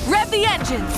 Rev the engines!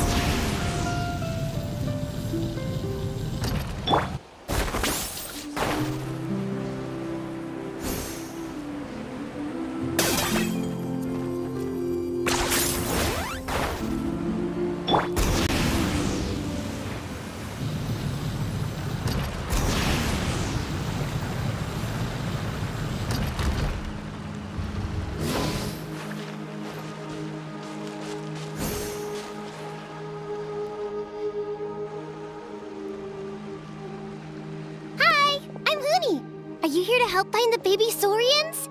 Are you here to help find the baby Saurians?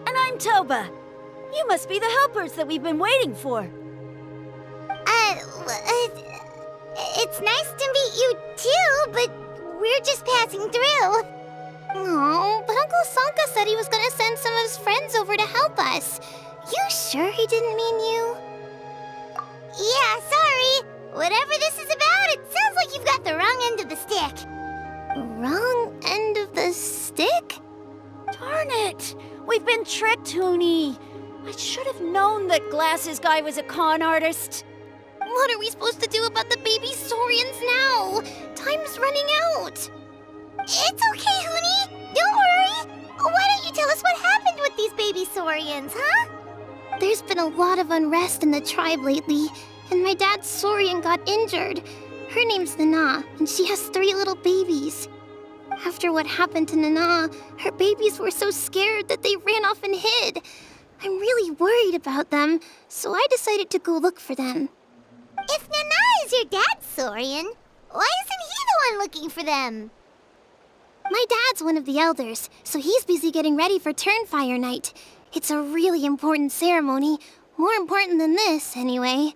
And I'm Toba. You must be the helpers that we've been waiting for. It's nice to meet you too, but we're just passing through. Oh, but Uncle Sanka said he was gonna send some of his friends over to help us. You sure he didn't mean you? Yeah, sorry. Whatever this is about, it sounds like you've got the wrong end of the stick. Wrong end of the stick? Darn it! We've been tricked, Hoonie. I should have known that Glasses Guy was a con artist. What are we supposed to do about the baby Saurians now? Time's running out. It's okay, Hoonie. Don't worry. Why don't you tell us what happened with these baby Saurians, huh? There's been a lot of unrest in the tribe lately, and my dad's Saurian got injured. Her name's Nana, and she has 3 little babies. After what happened to Nana, her babies were so scared that they ran off and hid. I'm really worried about them, so I decided to go look for them. If Nana is your dad's Saurian, why isn't he the one looking for them? My dad's one of the elders, so he's busy getting ready for Turnfire night. It's a really important ceremony, more important than this, anyway.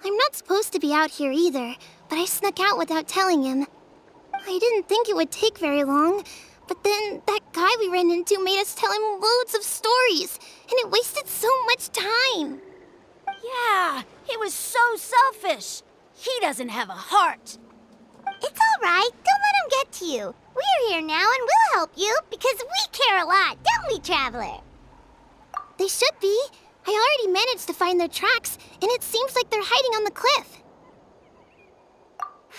I'm not supposed to be out here either, but I snuck out without telling him. I didn't think it would take very long, but then that guy we ran into made us tell him loads of stories, and it wasted so much time. Yeah, he was so selfish. He doesn't have a heart. It's all right. Don't let him get to you. We're here now and we'll help you because we care a lot, don't we, Traveler? They should be. I already managed to find their tracks, and it seems like they're hiding on the cliff.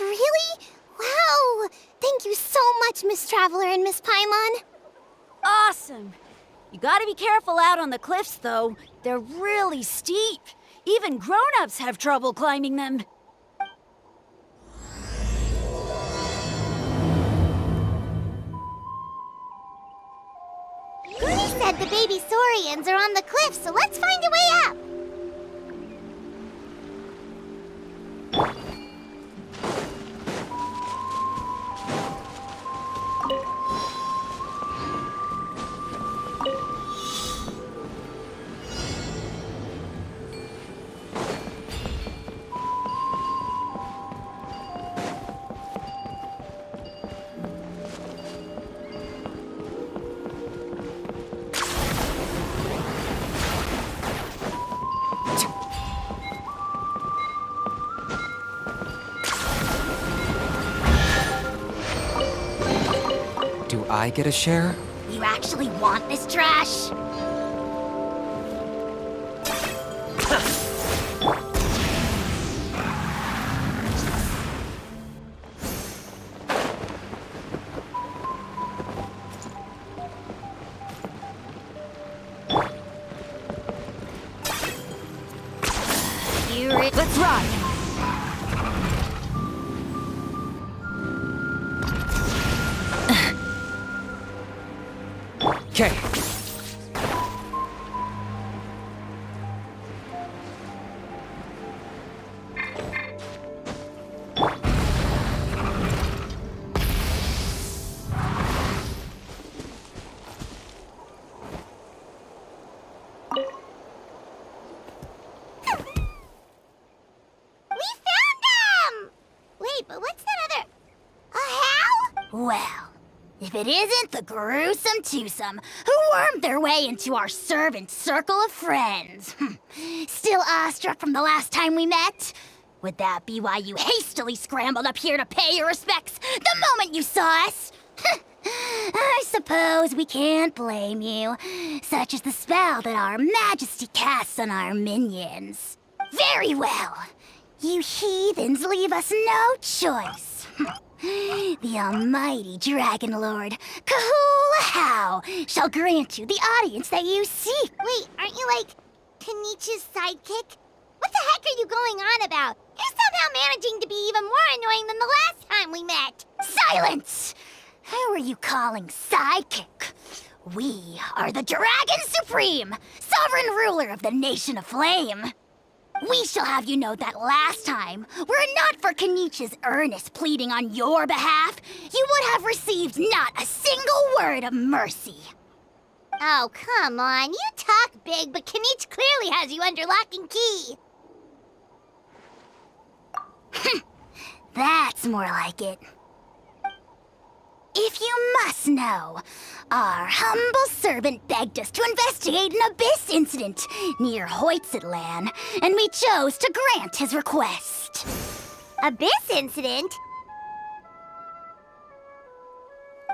Really? Wow! Thank you so much, Miss Traveler and Miss Paimon. Awesome. You gotta be careful out on the cliffs, though. They're really steep. Even grown-ups have trouble climbing them. Goody said the baby Saurians are on the cliff, so let's find a way up. Do I get a share? You actually want this trash? Let's ride! Okay. But what's that other... a how? Well, if it isn't the gruesome twosome who wormed their way into our servant circle of friends. Still awestruck from the last time we met? Would that be why you hastily scrambled up here to pay your respects the moment you saw us? I suppose we can't blame you. Such is the spell that our Majesty casts on our minions. Very well. You heathens leave us no choice. The almighty Dragon Lord, Kahula shall grant you the audience that you seek. Wait, aren't you like Kinich's sidekick? What the heck are you going on about? You're somehow managing to be even more annoying than the last time we met. Silence! Who are you calling sidekick? We are the Dragon Supreme, sovereign ruler of the Nation of Flame. We shall have you know that last time, were it not for Kenich's earnest pleading on your behalf, you would have received not a single word of mercy. Oh, come on. You talk big, but Kinich clearly has you under lock and key. That's more like it. If you must know, our humble servant begged us to investigate an abyss incident near Hoytzitlan, and we chose to grant his request. Abyss incident?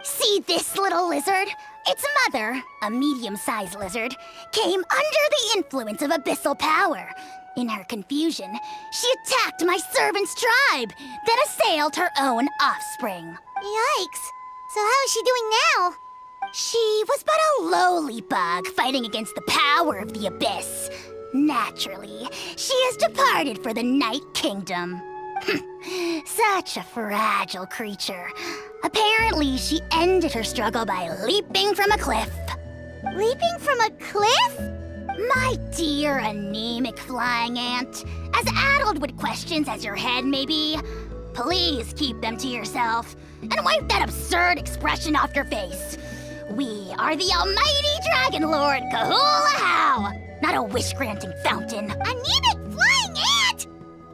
See this little lizard? Its mother, a medium-sized lizard, came under the influence of abyssal power. In her confusion, she attacked my servant's tribe, then assailed her own offspring. Yikes. So how is she doing now? She was but a lowly bug fighting against the power of the abyss. Naturally, she has departed for the Night Kingdom. Such a fragile creature. Apparently, she ended her struggle by leaping from a cliff. Leaping from a cliff? My dear anemic flying ant, as addled with questions as your head may be, please keep them to yourself and wipe that absurd expression off your face. We are the almighty Dragon Lord Kahula, not a wish-granting fountain. Anemic flying ant?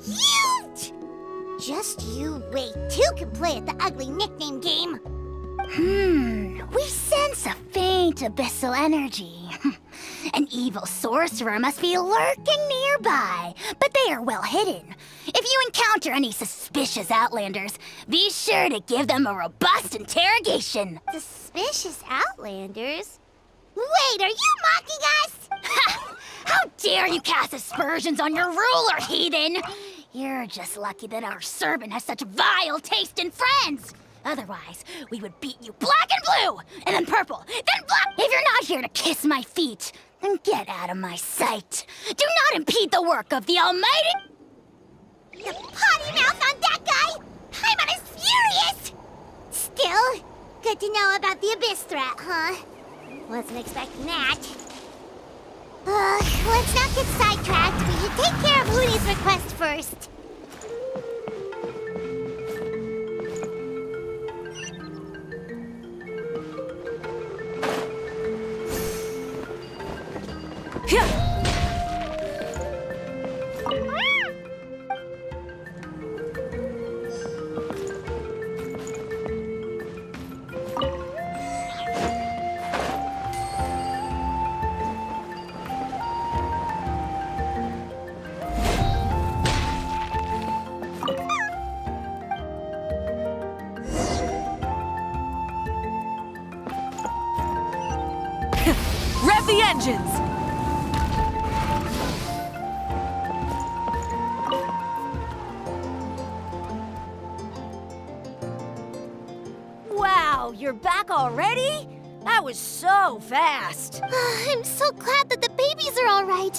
Cute! Just you wait. Two can play at the ugly nickname game. We sense a faint abyssal energy. An evil sorcerer must be lurking nearby, but they are well hidden. If you encounter any suspicious outlanders, be sure to give them a robust interrogation. Suspicious outlanders? Wait, are you mocking us? How dare you cast aspersions on your ruler, heathen! You're just lucky that our servant has such vile taste in friends. Otherwise, we would beat you black and blue, and then purple, then black. If you're not here to kiss my feet, then get out of my sight. Do not impede the work of the almighty... The potty mouth on that guy? I'm on his furious! Still, good to know about the abyss threat, huh? Wasn't expecting that. Let's not get sidetracked. We should take care of Hoonie's request first. Rev the engines! Wow, you're back already? That was so fast. I'm so glad that the babies are all right.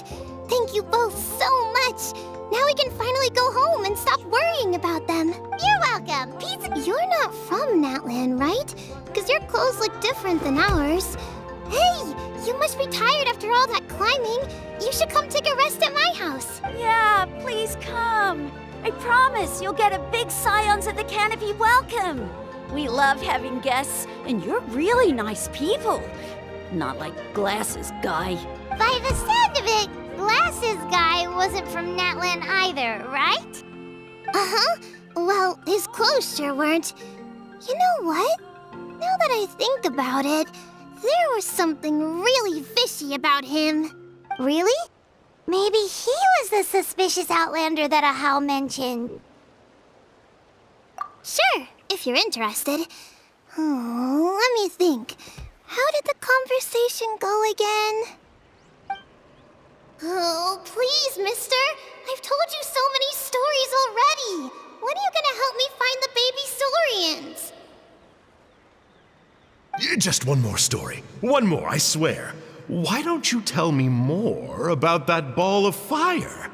Thank you both so much. Now we can finally go home and stop worrying about them. You're welcome. Pizza. You're not from Natland, right? Because your clothes look different than ours. Hey, you must be tired after all that climbing. You should come take a rest at my house. Yeah, please come. I promise you'll get a big Scions of the Canopy welcome. We love having guests, and you're really nice people. Not like Glasses Guy. By the sound of it, Glasses Guy wasn't from Natland either, right? Uh-huh. Well, his clothes sure weren't. You know what? Now that I think about it, there was something really fishy about him. Really? Maybe he was the suspicious outlander that Ahau mentioned. Sure, if you're interested. Oh, let me think. How did the conversation go again? Oh, please, mister. I've told you so many stories already. When are you gonna help me find the baby Saurians? Just one more story. One more, I swear. Why don't you tell me more about that ball of fire?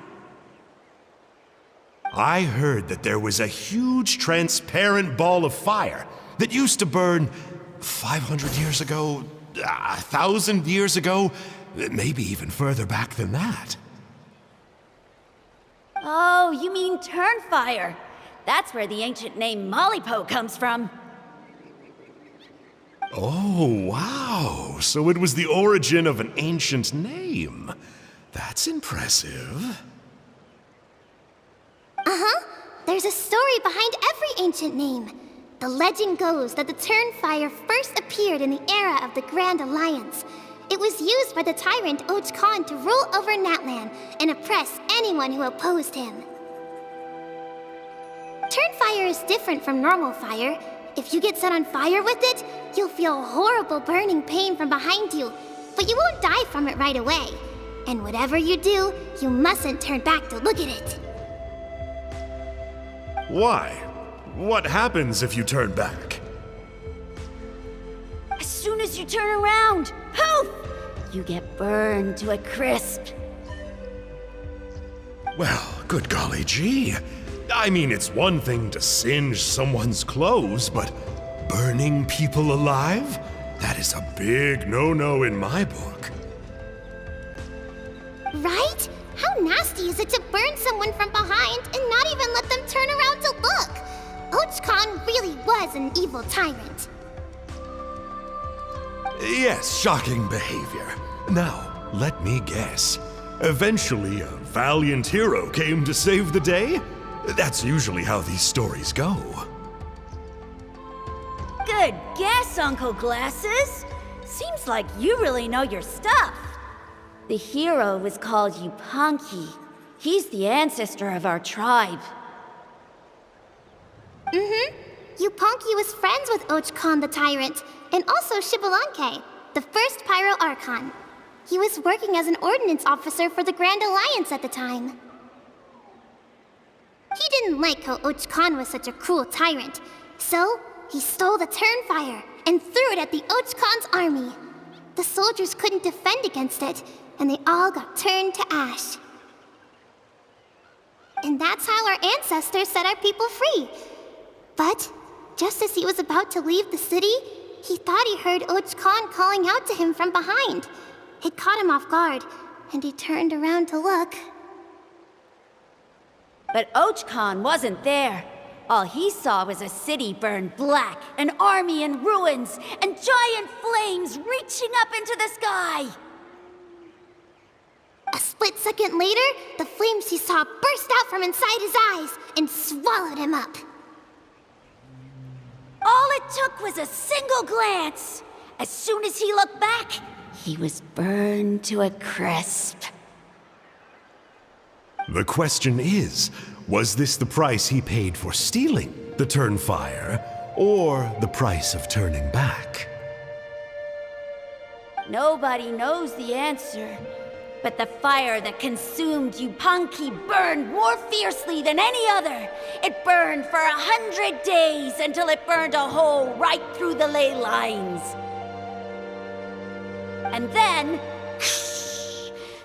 I heard that there was a huge transparent ball of fire that used to burn 500 years ago, 1,000 years ago, maybe even further back than that. Oh, you mean Turnfire. That's where the ancient name Mollypo comes from. Oh, wow. So it was the origin of an ancient name. That's impressive. There's a story behind every ancient name. The legend goes that the Turnfire first appeared in the era of the Grand Alliance. It was used by the tyrant Och Khan to rule over Natlan and oppress anyone who opposed him. Turnfire is different from normal fire. If you get set on fire with it, you'll feel horrible burning pain from behind you, but you won't die from it right away. And whatever you do, you mustn't turn back to look at it. Why? What happens if you turn back? As soon as you turn around, poof! You get burned to a crisp. Well, good golly gee. I mean, it's one thing to singe someone's clothes, but burning people alive? That is a big no-no in my book. Right? How nasty is it to burn someone from behind and not even let them turn around to look? Och Khan really was an evil tyrant. Yes, shocking behavior. Now, let me guess. Eventually, a valiant hero came to save the day? That's usually how these stories go. Good guess, Uncle Glasses. Seems like you really know your stuff. The hero was called Yupanqui. He's the ancestor of our tribe. Yupanqui was friends with Och Khan the tyrant, and also Yupanqui, the first Pyro Archon. He was working as an ordnance officer for the Grand Alliance at the time. He didn't like how Och Khan was such a cruel tyrant, so he stole the Turnfire and threw it at the Och Khan's army. The soldiers couldn't defend against it, and they all got turned to ash. And that's how our ancestors set our people free. But just as he was about to leave the city, he thought he heard Och Khan calling out to him from behind. It caught him off guard, and he turned around to look. But Och Khan wasn't there. All he saw was a city burned black, an army in ruins, and giant flames reaching up into the sky. A split second later, the flames he saw burst out from inside his eyes and swallowed him up. All it took was a single glance. As soon as he looked back, he was burned to a crisp. The question is, was this the price he paid for stealing the Turnfire, or the price of turning back? Nobody knows the answer. But the fire that consumed Yupanqui burned more fiercely than any other. It burned for 100 days until it burned a hole right through the ley lines. And then,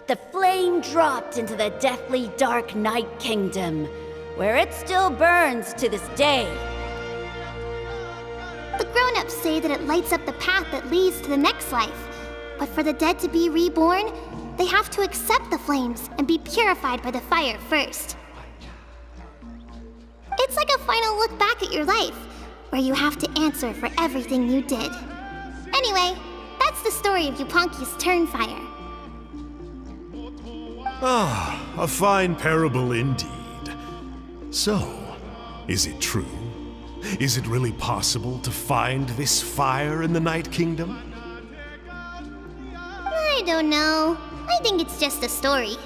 the flame dropped into the deathly dark Night Kingdom, where it still burns to this day. The grown-ups say that it lights up the path that leads to the next life. But for the dead to be reborn, they have to accept the flames and be purified by the fire first. It's like a final look back at your life, where you have to answer for everything you did. Anyway, that's the story of Yupanqui's Turnfire. Ah, a fine parable indeed. So, is it true? Is it really possible to find this fire in the Night Kingdom? I don't know. I think it's just a story.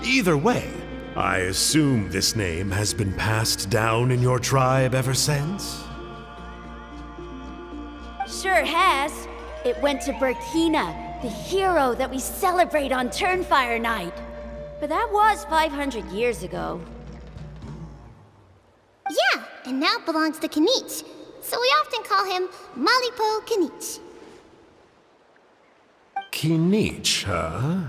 Either way, I assume this name has been passed down in your tribe ever since? Sure has. It went to Burkina, the hero that we celebrate on Turnfire night. But that was 500 years ago. Yeah, and now it belongs to Kinich. So we often call him Malipo Kinich. Kinich, huh?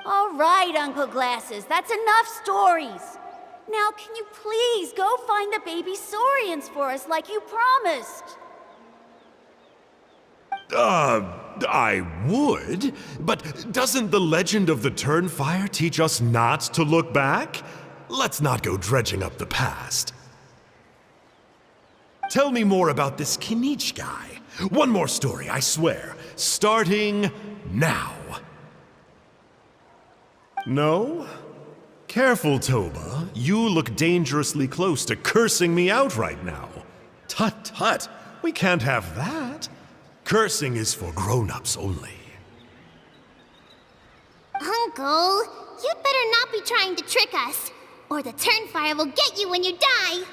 All right, Uncle Glasses, that's enough stories. Now, can you please go find the baby Saurians for us like you promised? I would, but doesn't the legend of the Turnfire teach us not to look back? Let's not go dredging up the past. Tell me more about this Kinich guy. One more story, I swear. Starting now. No? Careful, Toba. You look dangerously close to cursing me out right now. Tut tut, we can't have that. Cursing is for grown-ups only. Uncle, you'd better not be trying to trick us, or the Turnfire will get you when you die.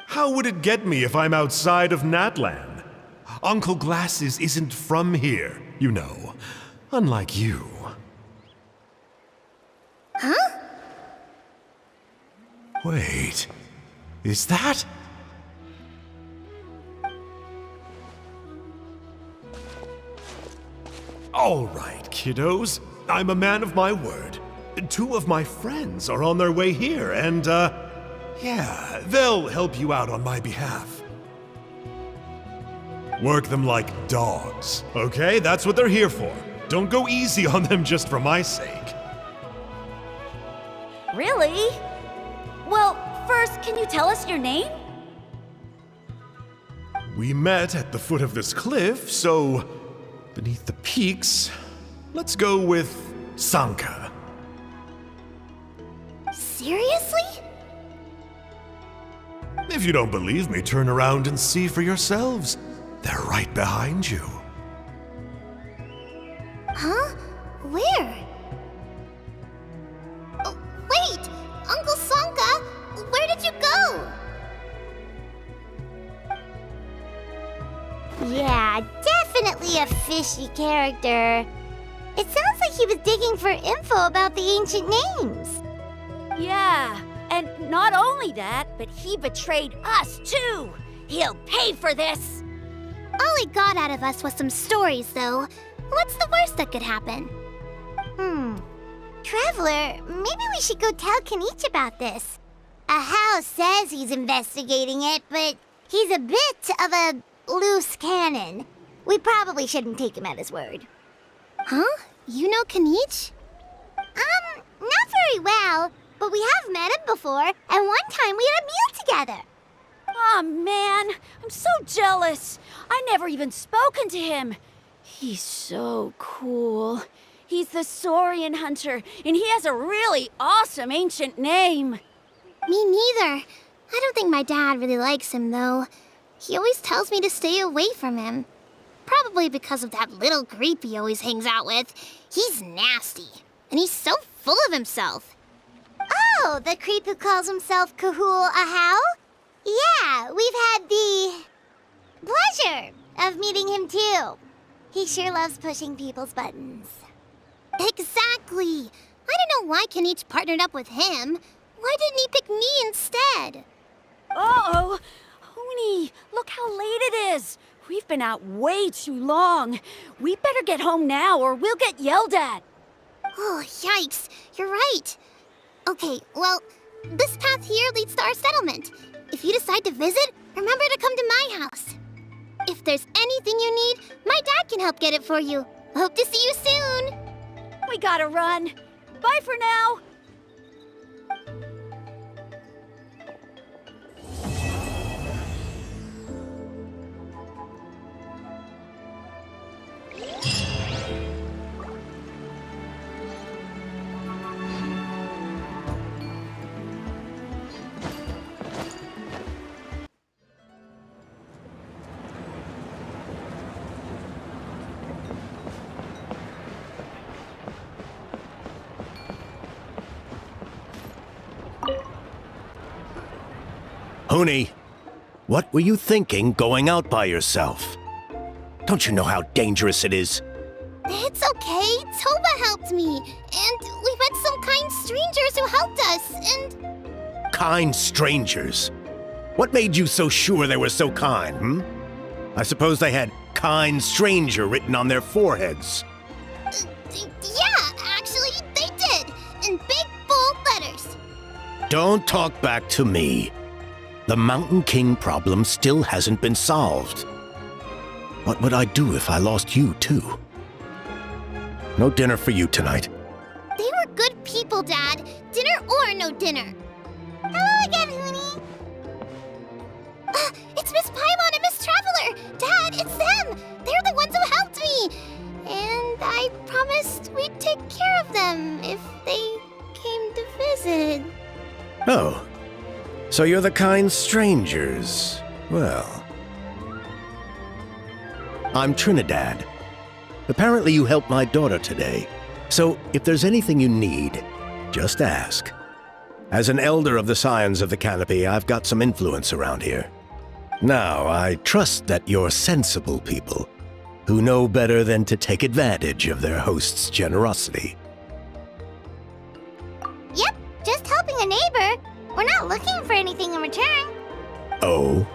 How would it get me if I'm outside of Natlan? Uncle Glasses isn't from here, you know. Unlike you. Huh? Wait, is that? All right, kiddos. I'm a man of my word. 2 of my friends are on their way here, and, yeah, they'll help you out on my behalf. Work them like dogs, okay? That's what they're here for. Don't go easy on them just for my sake. Really? Well, first, can you tell us your name? We met at the foot of this cliff, so beneath the peaks, let's go with Sanka. Seriously? If you don't believe me, turn around and see for yourselves. They're right behind you. Huh? Where? Oh, wait! Uncle Sanka, where did you go? Yeah, definitely a fishy character. It sounds like he was digging for info about the ancient names. Yeah, and not only that, but he betrayed us too. He'll pay for this. All he got out of us was some stories, though. What's the worst that could happen? Traveler, maybe we should go tell Kinich about this. Ahau says he's investigating it, but he's a bit of a loose cannon. We probably shouldn't take him at his word. Huh? You know Kinich? Not very well, but we have met him before, and one time we had a meal together. Aw, man, I'm so jealous. I never even spoken to him. He's so cool. He's the Saurian hunter, and he has a really awesome ancient name. Me neither. I don't think my dad really likes him, though. He always tells me to stay away from him. Probably because of that little creep he always hangs out with. He's nasty, and he's so full of himself. Oh, the creep who calls himself Kahul Ahau? Yeah, we've had the pleasure of meeting him too. He sure loves pushing people's buttons. Exactly. I don't know why Kinich partnered up with him. Why didn't he pick me instead? Uh-oh. Hoonie, look how late it is. We've been out way too long. We better get home now or we'll get yelled at. Oh, yikes. You're right. Okay, well, this path here leads to our settlement. If you decide to visit, remember to come to my house. If there's anything you need, my dad can help get it for you. Hope to see you soon. We gotta run. Bye for now. Hoonie, What were you thinking going out by yourself? Don't you know how dangerous it is? It's okay. Toba helped me. And we met some kind strangers who helped us, and... Kind strangers? What made you so sure they were so kind, hmm? I suppose they had kind stranger written on their foreheads. Yeah, actually, they did. In big, bold letters. Don't talk back to me. The Mountain King problem still hasn't been solved. What would I do if I lost you, too? No dinner for you tonight. They were good people, Dad. Dinner or no dinner. Hello again, Huni. It's Miss Paimon and Miss Traveler! Dad, it's them! They're the ones who helped me! And I promised we'd take care of them if they came to visit. Oh, so you're the kind strangers. Well, I'm Trinidad. Apparently you helped my daughter today, so if there's anything you need, just ask. As an elder of the Scions of the Canopy, I've got some influence around here. Now, I trust that you're sensible people who know better than to take advantage of their host's generosity. Yep, just helping a neighbor. We're not looking for anything in return. Oh?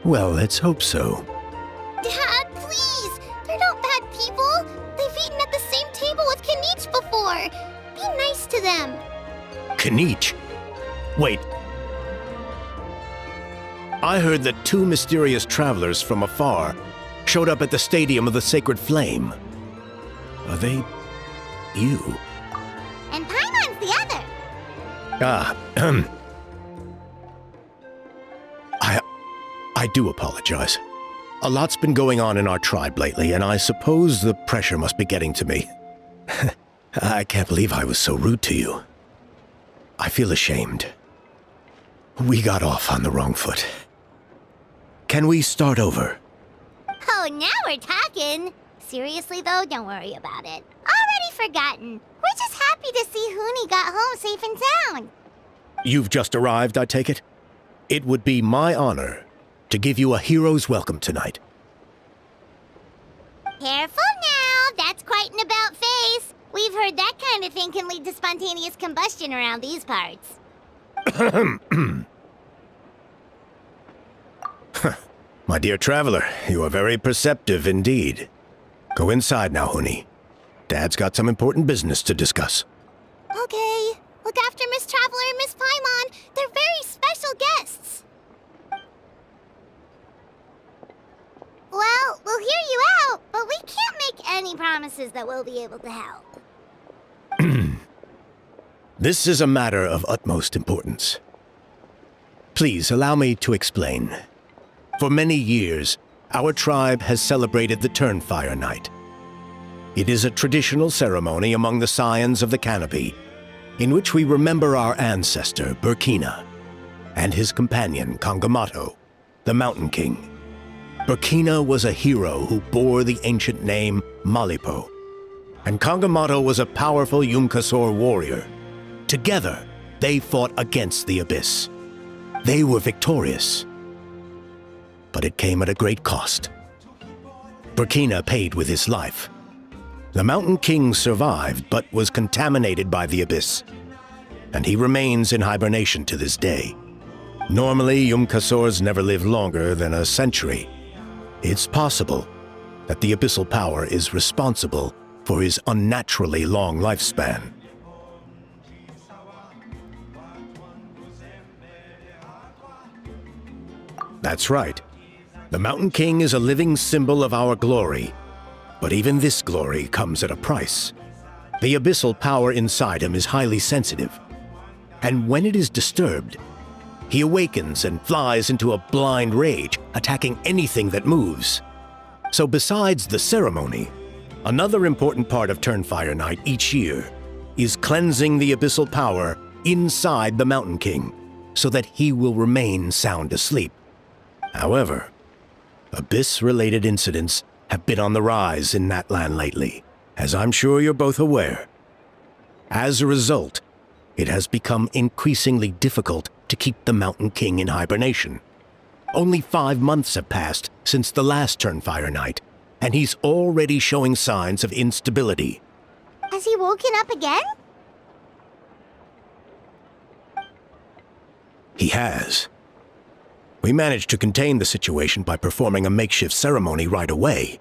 Well, let's hope so. Dad, please! They're not bad people! They've eaten at the same table with Kinich before! Be nice to them! Kinich? Wait. I heard that two mysterious travelers from afar showed up at the Stadium of the Sacred Flame. Are they you? And Paimon's the other. I do apologize. A lot's been going on in our tribe lately, and I suppose the pressure must be getting to me. I can't believe I was so rude to you. I feel ashamed. We got off on the wrong foot. Can we start over? Oh, now we're talking. Seriously, though, don't worry about it. Already forgotten. We're just happy to see Huni got home safe and sound. You've just arrived, I take it? It would be my honor to give you a hero's welcome tonight. Careful now. That's quite an about face. We've heard that kind of thing can lead to spontaneous combustion around these parts. My dear traveler, you are very perceptive indeed. Go inside now, Huni. Dad's got some important business to discuss. Okay. Look after Miss Traveler and Miss Paimon. They're very special guests. Well, we'll hear you out, but we can't make any promises that we'll be able to help. This is a matter of utmost importance. Please allow me to explain. For many years, our tribe has celebrated the Turnfire Night. It is a traditional ceremony among the Scions of the Canopy, in which we remember our ancestor, Burkina, and his companion, Kangamato, the Mountain King. Burkina was a hero who bore the ancient name Malipo, and Kangamato was a powerful Yumkasor warrior. Together, they fought against the Abyss. They were victorious, but it came at a great cost. Burkina paid with his life. The Mountain King survived, but was contaminated by the Abyss, and he remains in hibernation to this day. Normally, Yumkasors never live longer than a century. It's possible that the abyssal power is responsible for his unnaturally long lifespan. That's right. The Mountain King is a living symbol of our glory, but even this glory comes at a price. The abyssal power inside him is highly sensitive, and when it is disturbed, he awakens and flies into a blind rage, attacking anything that moves. So besides the ceremony, another important part of Turnfire Night each year is cleansing the abyssal power inside the Mountain King so that he will remain sound asleep. However, Abyss-related incidents have been on the rise in Natlan lately, as I'm sure you're both aware. As a result, it has become increasingly difficult to keep the Mountain King in hibernation. Only 5 months have passed since the last Turnfire night, and he's already showing signs of instability. Has he woken up again? He has. We managed to contain the situation by performing a makeshift ceremony right away,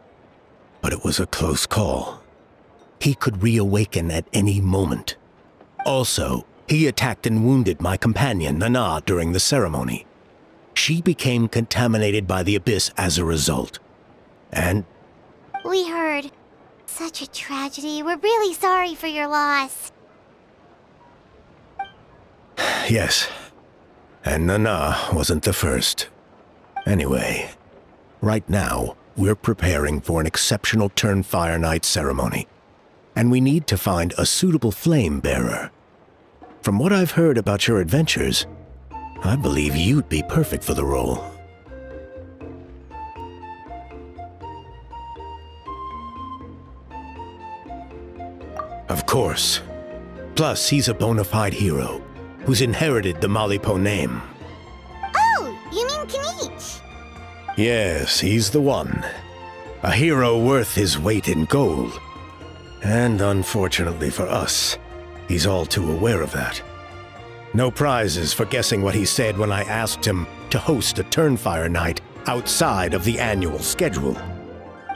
but it was a close call. He could reawaken at any moment. Also, he attacked and wounded my companion, Nana, during the ceremony. She became contaminated by the Abyss as a result. And We heard. Such a tragedy. We're really sorry for your loss. yes, and Nana wasn't the first. Anyway, right now, we're preparing for an exceptional Turnfire Night ceremony, and we need to find a suitable flame bearer. From what I've heard about your adventures, I believe you'd be perfect for the role. Of course. Plus, he's a bona fide hero who's inherited the Malipo name. Oh, you mean Kinich? Yes, he's the one. A hero worth his weight in gold. And unfortunately for us, he's all too aware of that. No prizes for guessing what he said when I asked him to host a Turnfire night outside of the annual schedule.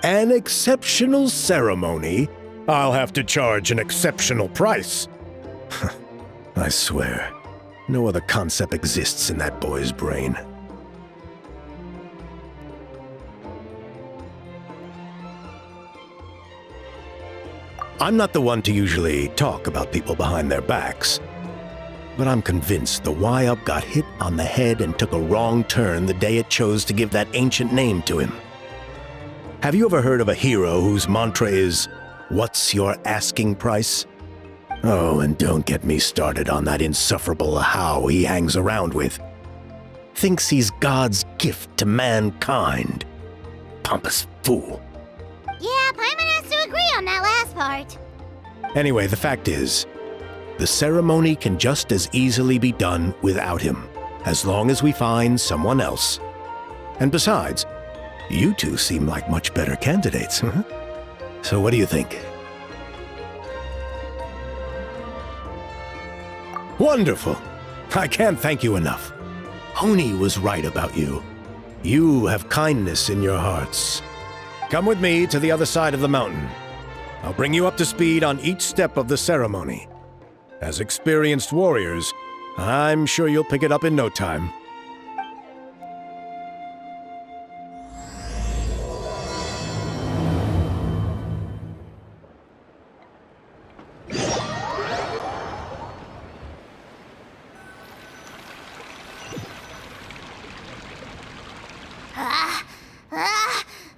An exceptional ceremony? I'll have to charge an exceptional price. I swear, no other concept exists in that boy's brain. I'm not the one to usually talk about people behind their backs, but I'm convinced the Y-Up got hit on the head and took a wrong turn the day it chose to give that ancient name to him. Have you ever heard of a hero whose mantra is, "What's your asking price?" Oh, and don't get me started on that insufferable How he hangs around with. Thinks he's God's gift to mankind. Pompous fool. Yeah, Paimon has to agree on that last part. Anyway, the fact is, the ceremony can just as easily be done without him, as long as we find someone else. And besides, you two seem like much better candidates, huh? So what do you think? Wonderful! I can't thank you enough. Oni was right about you. You have kindness in your hearts. Come with me to the other side of the mountain. I'll bring you up to speed on each step of the ceremony. As experienced warriors, I'm sure you'll pick it up in no time.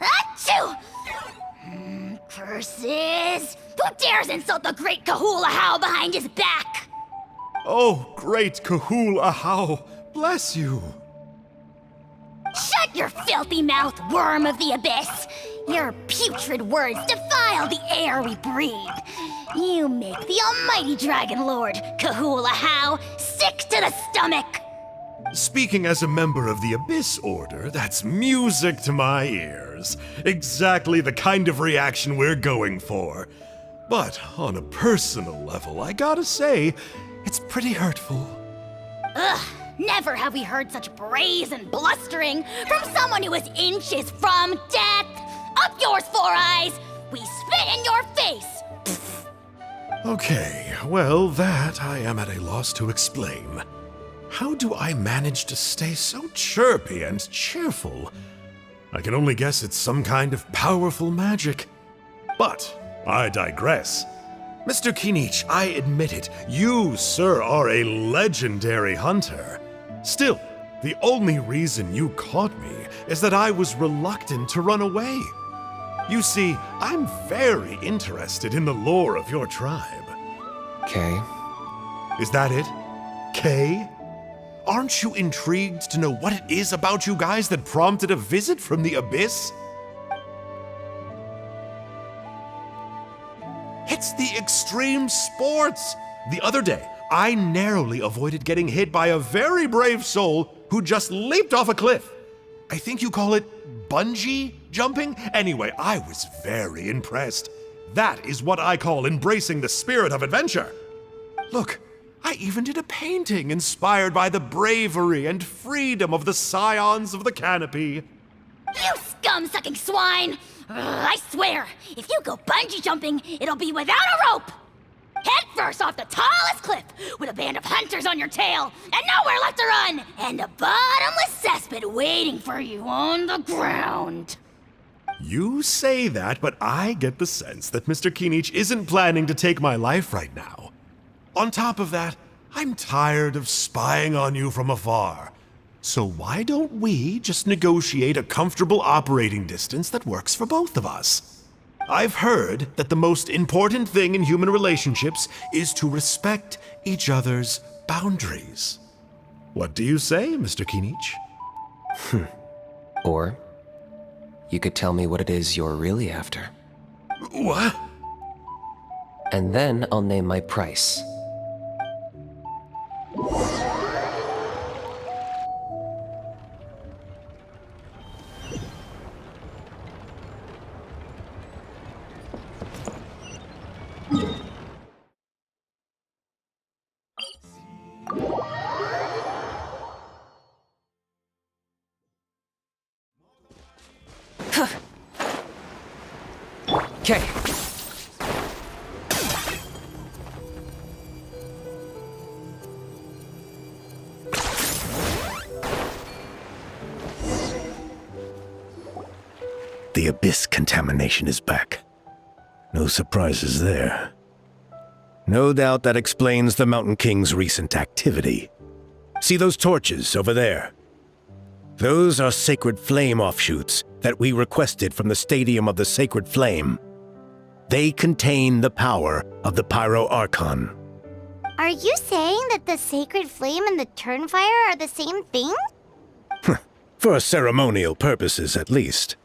Achoo! Curses! Who dares insult the great Kahula How behind his back? Oh, great Kahul Ahau, bless you. Shut your filthy mouth, worm of the abyss! Your putrid words defile the air we breathe. You make the almighty Dragon Lord, Kahula How, sick to the stomach! Speaking as a member of the Abyss Order, that's music to my ears. Exactly the kind of reaction we're going for. But on a personal level, I gotta say, it's pretty hurtful. Ugh, never have we heard such brazen blustering from someone who is inches from death! Up yours, Four Eyes! We spit in your face! Okay, well, that I am at a loss to explain. How do I manage to stay so chirpy and cheerful? I can only guess it's some kind of powerful magic. But I digress. Mr. Kinich, I admit it, you, sir, are a legendary hunter. Still, the only reason you caught me is that I was reluctant to run away. You see, I'm very interested in the lore of your tribe. Okay. Is that it? Kay? Aren't you intrigued to know what it is about you guys that prompted a visit from the Abyss? It's the extreme sports! The other day, I narrowly avoided getting hit by a very brave soul who just leaped off a cliff. I think you call it bungee jumping? Anyway, I was very impressed. That is what I call embracing the spirit of adventure. Look, I even did a painting inspired by the bravery and freedom of the scions of the canopy. You scum-sucking swine! I swear, if you go bungee jumping, it'll be without a rope! Head first off the tallest cliff, with a band of hunters on your tail, and nowhere left to run, and a bottomless cesspit waiting for you on the ground. You say that, but I get the sense that Mr. Kinich isn't planning to take my life right now. On top of that, I'm tired of spying on you from afar. So why don't we just negotiate a comfortable operating distance that works for both of us? I've heard that the most important thing in human relationships is to respect each other's boundaries. What do you say, Mr. Kinich? Or you could tell me what it is you're really after. What? And then I'll name my price. Okay. The abyss contamination is back. No surprises there. No doubt that explains the Mountain King's recent activity. See those torches over there? Those are sacred flame offshoots that we requested from the Stadium of the Sacred Flame. They contain the power of the Pyro Archon. Are you saying that the Sacred Flame and the Turnfire are the same thing? For ceremonial purposes, at least.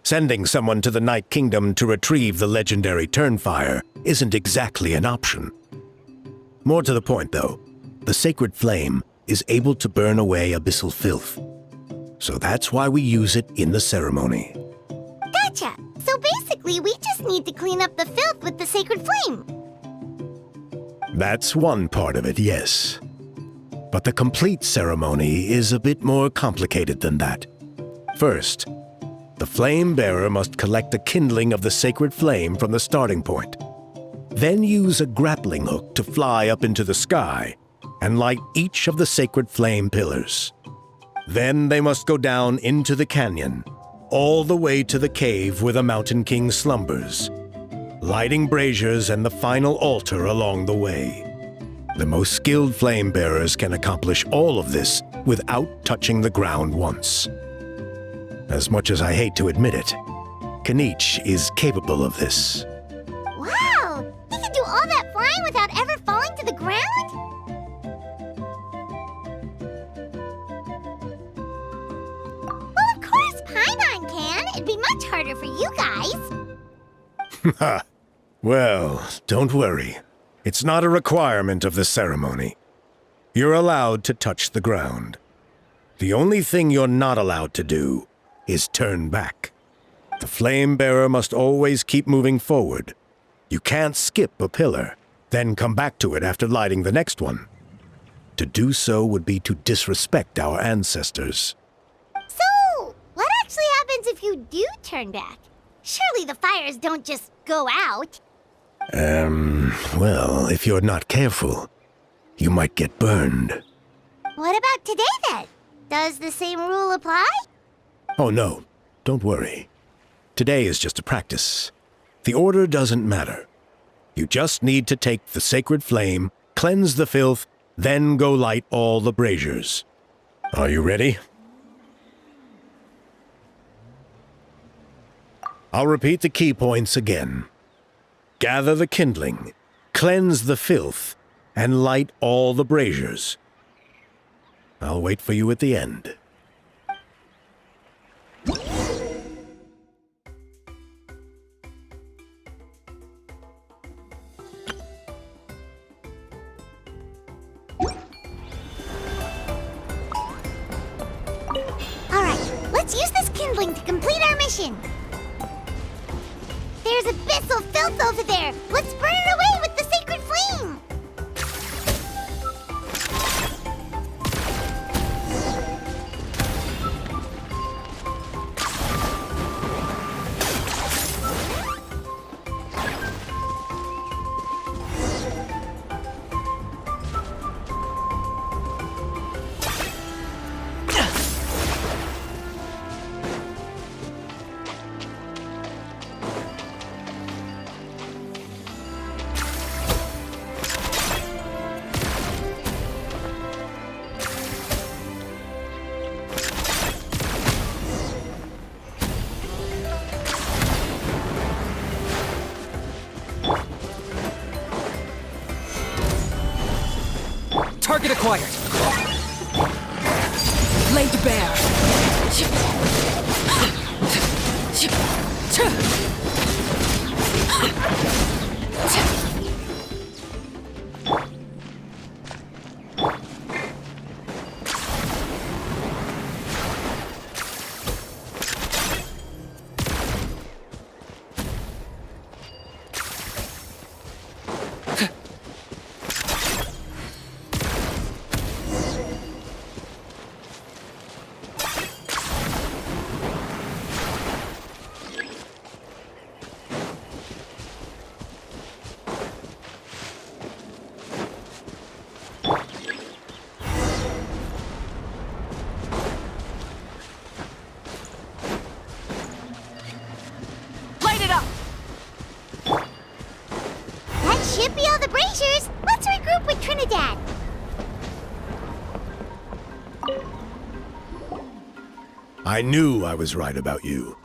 Sending someone to the Night Kingdom to retrieve the legendary Turnfire isn't exactly an option. More to the point, though, the Sacred Flame is able to burn away abyssal filth. So that's why we use it in the ceremony. Gotcha! So basically, we just need to clean up the filth with the Sacred Flame. That's one part of it, yes. But the complete ceremony is a bit more complicated than that. First, the flame bearer must collect the kindling of the sacred flame from the starting point. Then use a grappling hook to fly up into the sky and light each of the sacred flame pillars. Then they must go down into the canyon, all the way to the cave where the Mountain King slumbers, lighting braziers and the final altar along the way. The most skilled flame bearers can accomplish all of this without touching the ground once. As much as I hate to admit it, Kinich is capable of this. Wow! He can do all that flying without ever falling to the ground? Well, of course Paimon can. It'd be much harder for you guys. Ha! Well, don't worry. It's not a requirement of the ceremony. You're allowed to touch the ground. The only thing you're not allowed to do is turn back. The flame bearer must always keep moving forward. You can't skip a pillar, then come back to it after lighting the next one. To do so would be to disrespect our ancestors. So, what actually happens if you do turn back? Surely the fires don't just go out. Well, if you're not careful, you might get burned. What about today then? Does the same rule apply? Oh no, don't worry. Today is just a practice. The order doesn't matter. You just need to take the sacred flame, cleanse the filth, then go light all the braziers. Are you ready? I'll repeat the key points again. Gather the kindling, cleanse the filth, and light all the braziers. I'll wait for you at the end. Alright, kindling to complete our mission. There's abyssal filth over there. Let's burn it away with the sacred flame. Target acquired. Laid bare. That should be all the braziers. Let's regroup with Trinidad. I knew I was right about you.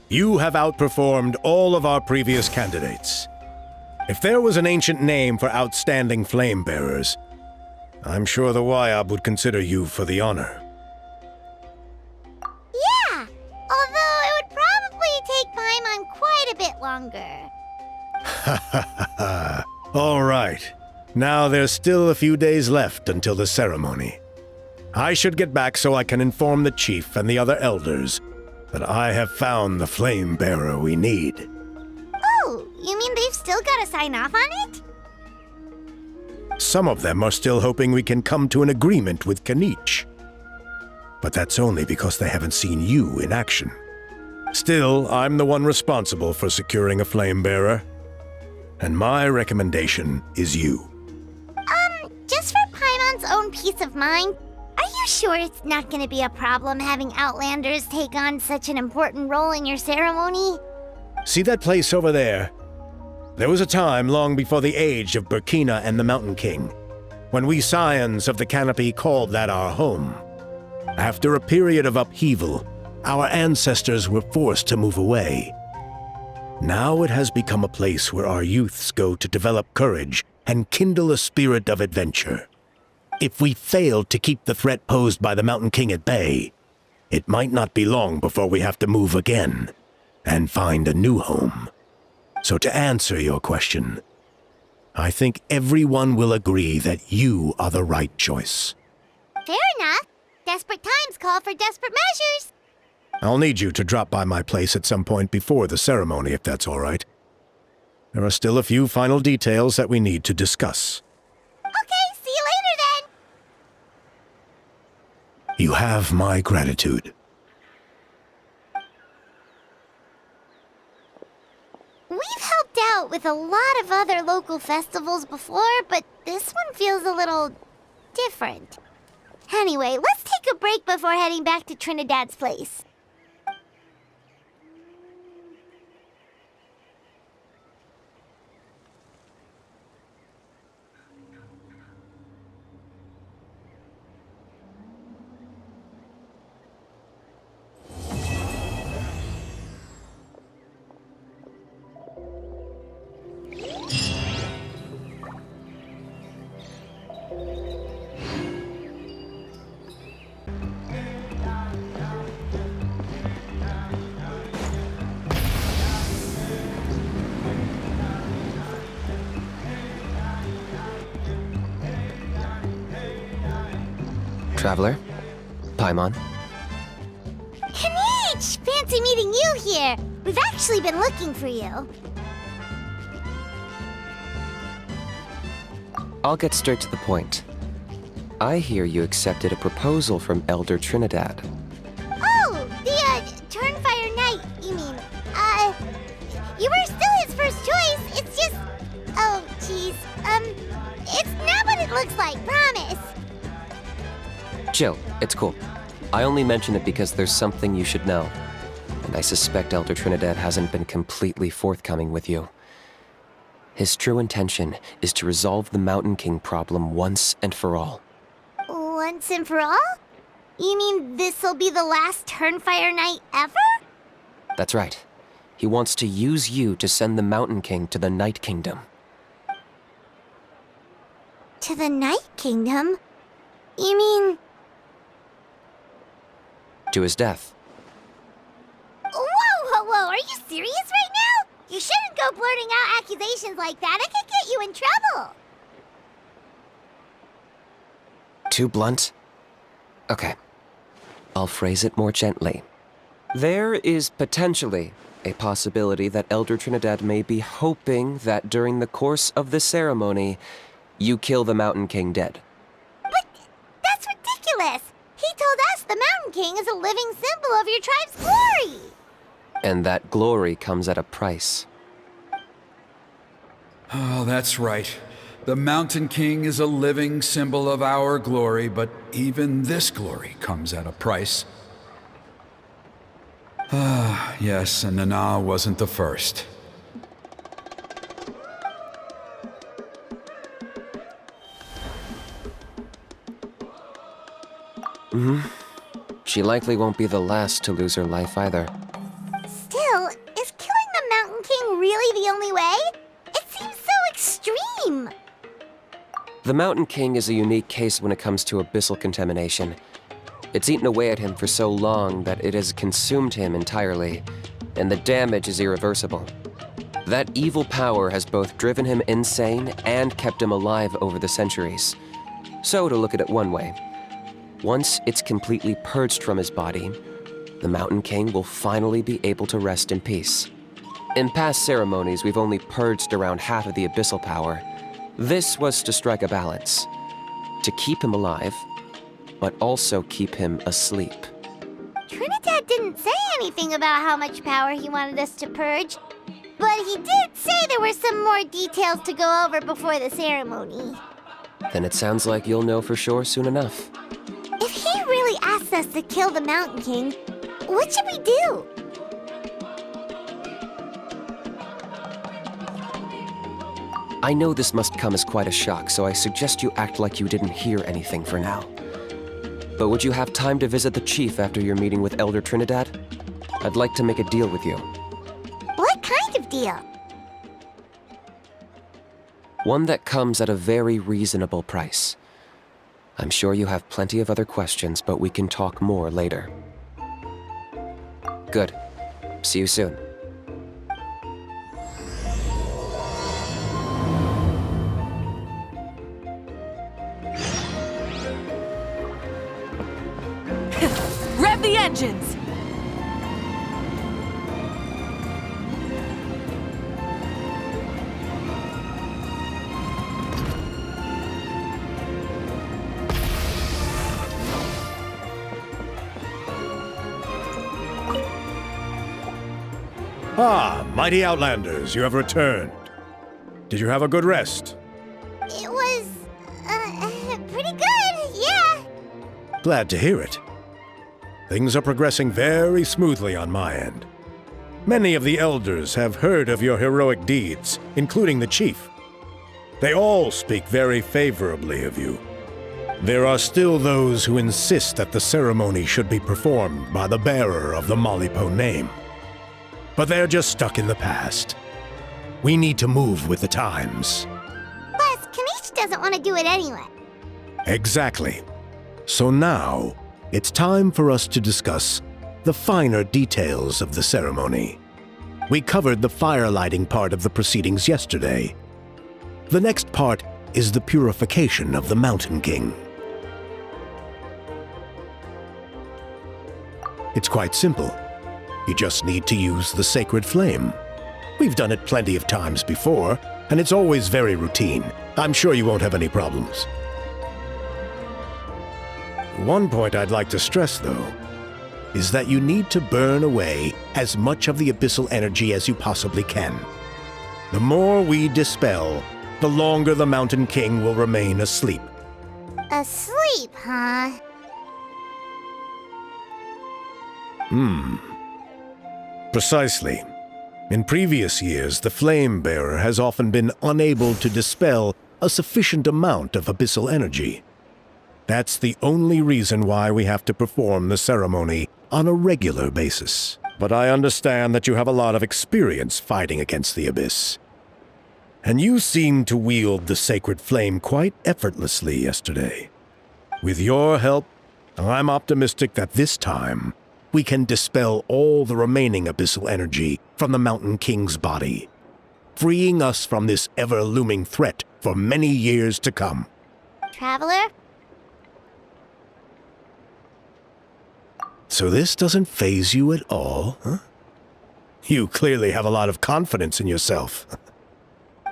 You have outperformed all of our previous candidates. If there was an ancient name for outstanding flame bearers, I'm sure the Wayab would consider you for the honor. Yeah, although it would probably take Paimon quite a bit longer. All right. Now there's still a few days left until the ceremony. I should get back so I can inform the chief and the other elders that I have found the flame bearer we need. Oh, you mean they've still got to sign off on it? Some of them are still hoping we can come to an agreement with Kinich. But that's only because they haven't seen you in action. Still, I'm the one responsible for securing a flame bearer. And my recommendation is you. Just for Paimon's own peace of mind, are you sure it's not going to be a problem having Outlanders take on such an important role in your ceremony? See that place over there? There was a time long before the age of Burkina and the Mountain King, when we Scions of the Canopy called that our home. After a period of upheaval, our ancestors were forced to move away. Now it has become a place where our youths go to develop courage and kindle a spirit of adventure. If we fail to keep the threat posed by the Mountain King at bay, it might not be long before we have to move again and find a new home. So to answer your question, I think everyone will agree that you are the right choice. Fair enough. Desperate times call for desperate measures. I'll need you to drop by my place at some point before the ceremony, if that's all right. There are still a few final details that we need to discuss. Okay, see you later then. You have my gratitude. We've helped out with a lot of other local festivals before, but this one feels a little different. Anyway, let's take a break before heading back to Trinidad's place. Traveler? Paimon? Kinich! fancy meeting you here. We've actually been looking for you. I'll get straight to the point. I hear you accepted a proposal from Elder Trinidad. Oh, the, Turnfire Knight, you mean. You were still his first choice. It's just... Oh, jeez. It's not what it looks like, promise. Chill, it's cool. I only mention it because there's something you should know. And I suspect Elder Trinidad hasn't been completely forthcoming with you. His true intention is to resolve the Mountain King problem once and for all. Once and for all? You mean this'll be the last Turnfire Knight ever? That's right. He wants to use you to send the Mountain King to the Night Kingdom. To the Night Kingdom? You mean... To his death. Whoa, are you serious right now? You shouldn't go blurting out accusations like that. It could get you in trouble. Too blunt? Okay. I'll phrase it more gently. There is potentially a possibility that Elder Trinidad may be hoping that during the course of the ceremony, you kill the Mountain King dead. But that's ridiculous. He told us the Mountain King is a living symbol of your tribe's glory. And that glory comes at a price. Oh, that's right. The Mountain King is a living symbol of our glory, but even this glory comes at a price. Ah, yes, and Nana wasn't the first. She likely won't be the last to lose her life either. Still, is killing the Mountain King really the only way? It seems so extreme. The Mountain King is a unique case when it comes to abyssal contamination. It's eaten away at him for so long that it has consumed him entirely, and the damage is irreversible. That evil power has both driven him insane and kept him alive over the centuries. So, to look at it one way, once it's completely purged from his body, the Mountain King will finally be able to rest in peace. In past ceremonies, we've only purged around half of the abyssal power. This was to strike a balance, to keep him alive, but also keep him asleep. Trinidad didn't say anything about how much power he wanted us to purge, but he did say there were some more details to go over before the ceremony. Then it sounds like you'll know for sure soon enough. If he really asks us to kill the Mountain King, what should we do? I know this must come as quite a shock, so I suggest you act like you didn't hear anything for now. But would you have time to visit the chief after your meeting with Elder Trinidad? I'd like to make a deal with you. What kind of deal? One that comes at a very reasonable price. I'm sure you have plenty of other questions, but we can talk more later. Good. See you soon. Rev the engines! Ah, mighty Outlanders, you have returned. Did you have a good rest? It was, pretty good, yeah. Glad to hear it. Things are progressing very smoothly on my end. Many of the elders have heard of your heroic deeds, including the chief. They all speak very favorably of you. There are still those who insist that the ceremony should be performed by the bearer of the Malipo name. But they're just stuck in the past. We need to move with the times. Plus, Kinich doesn't want to do it anyway. Exactly. So now, it's time for us to discuss the finer details of the ceremony. We covered the fire-lighting part of the proceedings yesterday. The next part is the purification of the Mountain King. It's quite simple. You just need to use the sacred flame. We've done it plenty of times before, and it's always very routine. I'm sure you won't have any problems. One point I'd like to stress, though, is that you need to burn away as much of the abyssal energy as you possibly can. The more we dispel, the longer the Mountain King will remain asleep. Asleep, huh? Precisely. In previous years, the Flame Bearer has often been unable to dispel a sufficient amount of abyssal energy. That's the only reason why we have to perform the ceremony on a regular basis. But I understand that you have a lot of experience fighting against the Abyss. And you seemed to wield the sacred flame quite effortlessly yesterday. With your help, I'm optimistic that this time we can dispel all the remaining abyssal energy from the Mountain King's body, freeing us from this ever-looming threat for many years to come. Traveler? So this doesn't faze you at all, huh? You clearly have a lot of confidence in yourself.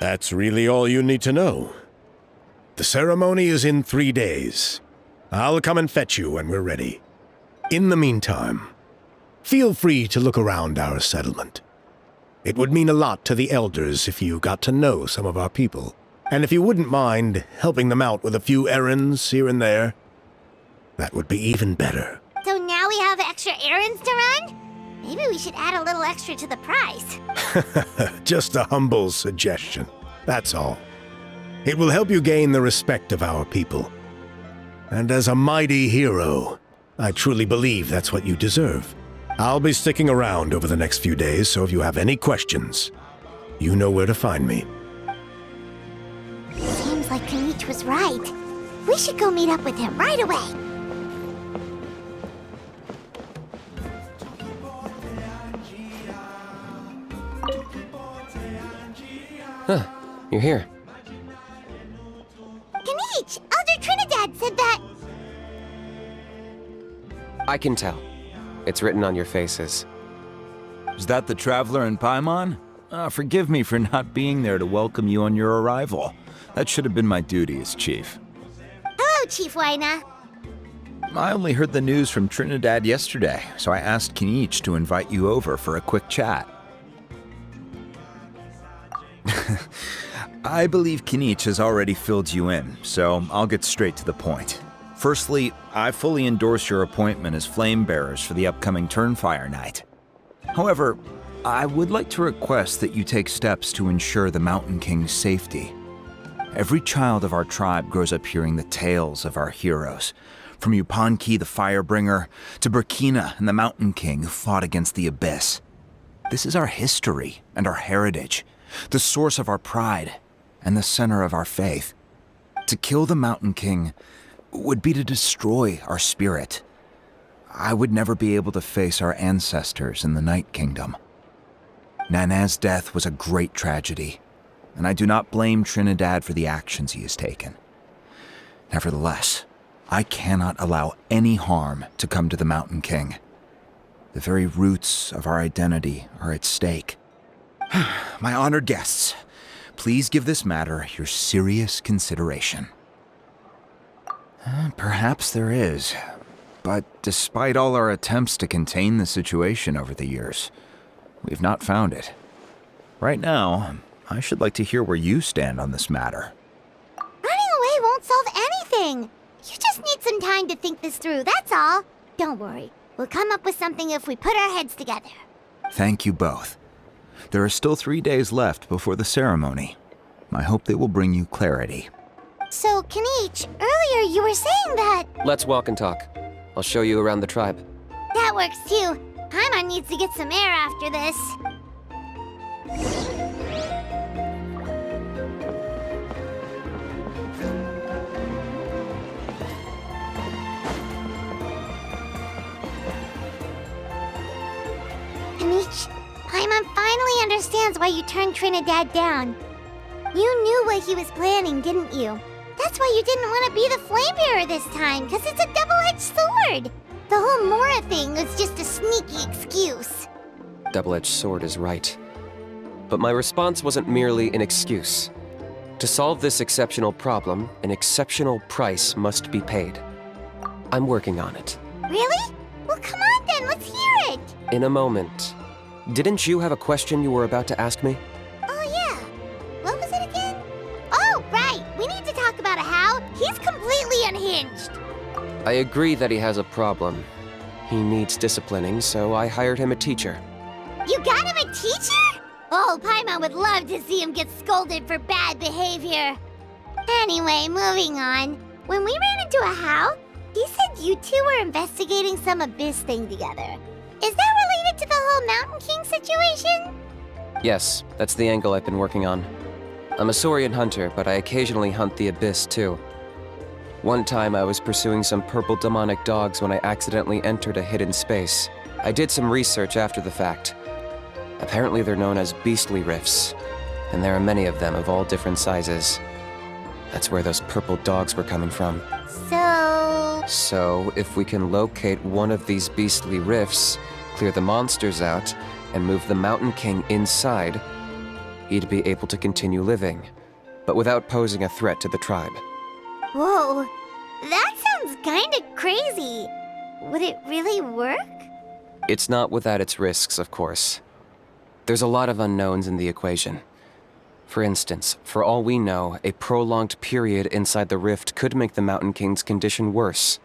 That's really all you need to know. The ceremony is in 3 days. I'll come and fetch you when we're ready. In the meantime, feel free to look around our settlement. It would mean a lot to the elders if you got to know some of our people. And if you wouldn't mind helping them out with a few errands here and there, that would be even better. So now we have extra errands to run? Maybe we should add a little extra to the price. Just a humble suggestion, that's all. It will help you gain the respect of our people. And as a mighty hero, I truly believe that's what you deserve. I'll be sticking around over the next few days, so if you have any questions, you know where to find me. Seems like Kinich was right. We should go meet up with him right away. Huh, you're here. Kinich! Elder Trinidad said that... I can tell. It's written on your faces. Is that the Traveler in Paimon? Forgive me for not being there to welcome you on your arrival. That should have been my duty as chief. Hello, Chief Waina. I only heard the news from Trinidad yesterday, so I asked Kinich to invite you over for a quick chat. I believe Kinich has already filled you in, so I'll get straight to the point. Firstly, I fully endorse your appointment as flame bearers for the upcoming Turnfire night. However, I would like to request that you take steps to ensure the Mountain King's safety. Every child of our tribe grows up hearing the tales of our heroes, from Yupanqui the Firebringer to Burkina and the Mountain King who fought against the Abyss. This is our history and our heritage, the source of our pride and the center of our faith. To kill the Mountain King would be to destroy our spirit. I would never be able to face our ancestors in the Night Kingdom. Nana's death was a great tragedy, and I do not blame Trinidad for the actions he has taken. Nevertheless, I cannot allow any harm to come to the Mountain King. The very roots of our identity are at stake. My honored guests, please give this matter your serious consideration. Perhaps there is, but despite all our attempts to contain the situation over the years, we've not found it. Right now, I should like to hear where you stand on this matter. Running away won't solve anything. You just need some time to think this through, that's all. Don't worry. We'll come up with something if we put our heads together. Thank you both. There are still 3 days left before the ceremony. I hope they will bring you clarity. So, Kinich, earlier you were saying that... Let's walk and talk. I'll show you around the tribe. That works too. Paimon needs to get some air after this. Kinich, Paimon finally understands why you turned Trinidad down. You knew what he was planning, didn't you? That's why you didn't want to be the flame bearer this time, because it's a double-edged sword. The whole Mora thing was just a sneaky excuse. double-edged sword is right. But my response wasn't merely an excuse. To solve this exceptional problem, an exceptional price must be paid. I'm working on it. Really? Well, come on then, let's hear it! In a moment. Didn't you have a question you were about to ask me? Oh, yeah. What was it again? Oh, right! We need to talk about how he's completely unhinged. I agree that he has a problem. He needs disciplining, so I hired him a teacher. You got him a teacher? Oh, Paimon would love to see him get scolded for bad behavior. Anyway, moving on. When we ran into a how, he said you two were investigating some abyss thing together. Is that related to the whole Mountain King situation? Yes, that's the angle I've been working on. I'm a Saurian hunter, but I occasionally hunt the abyss too. One time I was pursuing some purple demonic dogs when I accidentally entered a hidden space. I did some research after the fact. Apparently they're known as beastly rifts, and there are many of them of all different sizes. That's where those purple dogs were coming from. So, if we can locate one of these beastly rifts, clear the monsters out, and move the Mountain King inside, he'd be able to continue living, but without posing a threat to the tribe. Whoa, that sounds kinda crazy. Would it really work? It's not without its risks, of course. There's a lot of unknowns in the equation. For instance, for all we know, a prolonged period inside the rift could make the Mountain King's condition worse.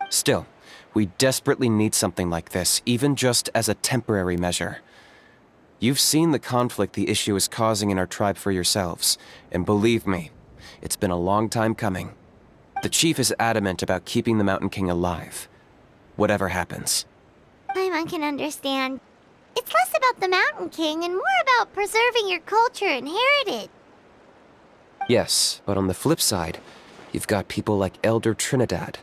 Still, we desperately need something like this, even just as a temporary measure. You've seen the conflict the issue is causing in our tribe for yourselves, and believe me, it's been a long time coming. The chief is adamant about keeping the Mountain King alive, whatever happens. Paimon can understand. It's less about the Mountain King and more about preserving your culture and heritage. Yes, but on the flip side, you've got people like Elder Trinidad,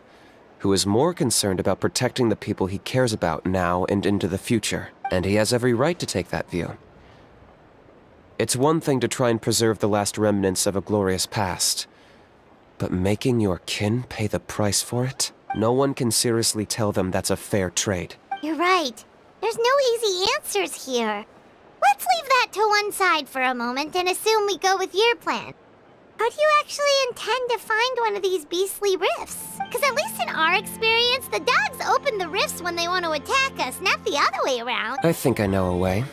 who is more concerned about protecting the people he cares about now and into the future, and he has every right to take that view. It's one thing to try and preserve the last remnants of a glorious past, but making your kin pay the price for it? No one can seriously tell them that's a fair trade. You're right. There's no easy answers here. Let's leave that to one side for a moment and assume we go with your plan. How do you actually intend to find one of these beastly rifts? Because at least in our experience, the dogs open the rifts when they want to attack us, not the other way around. I think I know a way.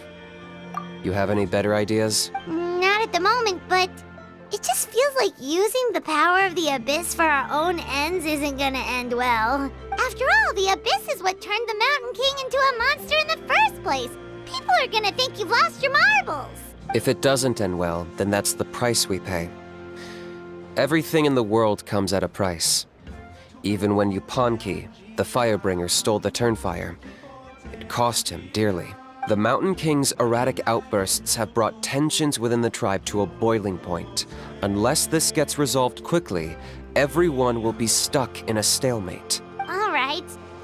You have any better ideas? Not at the moment, but it just feels like using the power of the Abyss for our own ends isn't gonna end well. After all, the Abyss is what turned the Mountain King into a monster in the first place. People are gonna think you've lost your marbles. If it doesn't end well, then that's the price we pay. Everything in the world comes at a price. Even when Yupanqui, the Firebringer, stole the Turnfire, it cost him dearly. The Mountain King's erratic outbursts have brought tensions within the tribe to a boiling point. Unless this gets resolved quickly, everyone will be stuck in a stalemate. All right,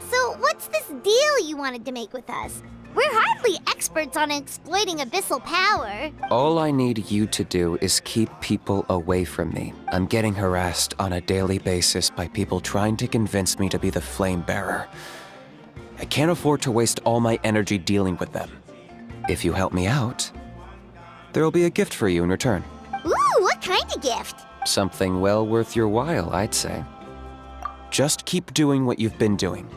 so what's this deal you wanted to make with us? We're hardly experts on exploiting abyssal power. All I need you to do is keep people away from me. I'm getting harassed on a daily basis by people trying to convince me to be the flame bearer. I can't afford to waste all my energy dealing with them. If you help me out, there'll be a gift for you in return. Ooh, what kind of gift? Something well worth your while, I'd say. Just keep doing what you've been doing.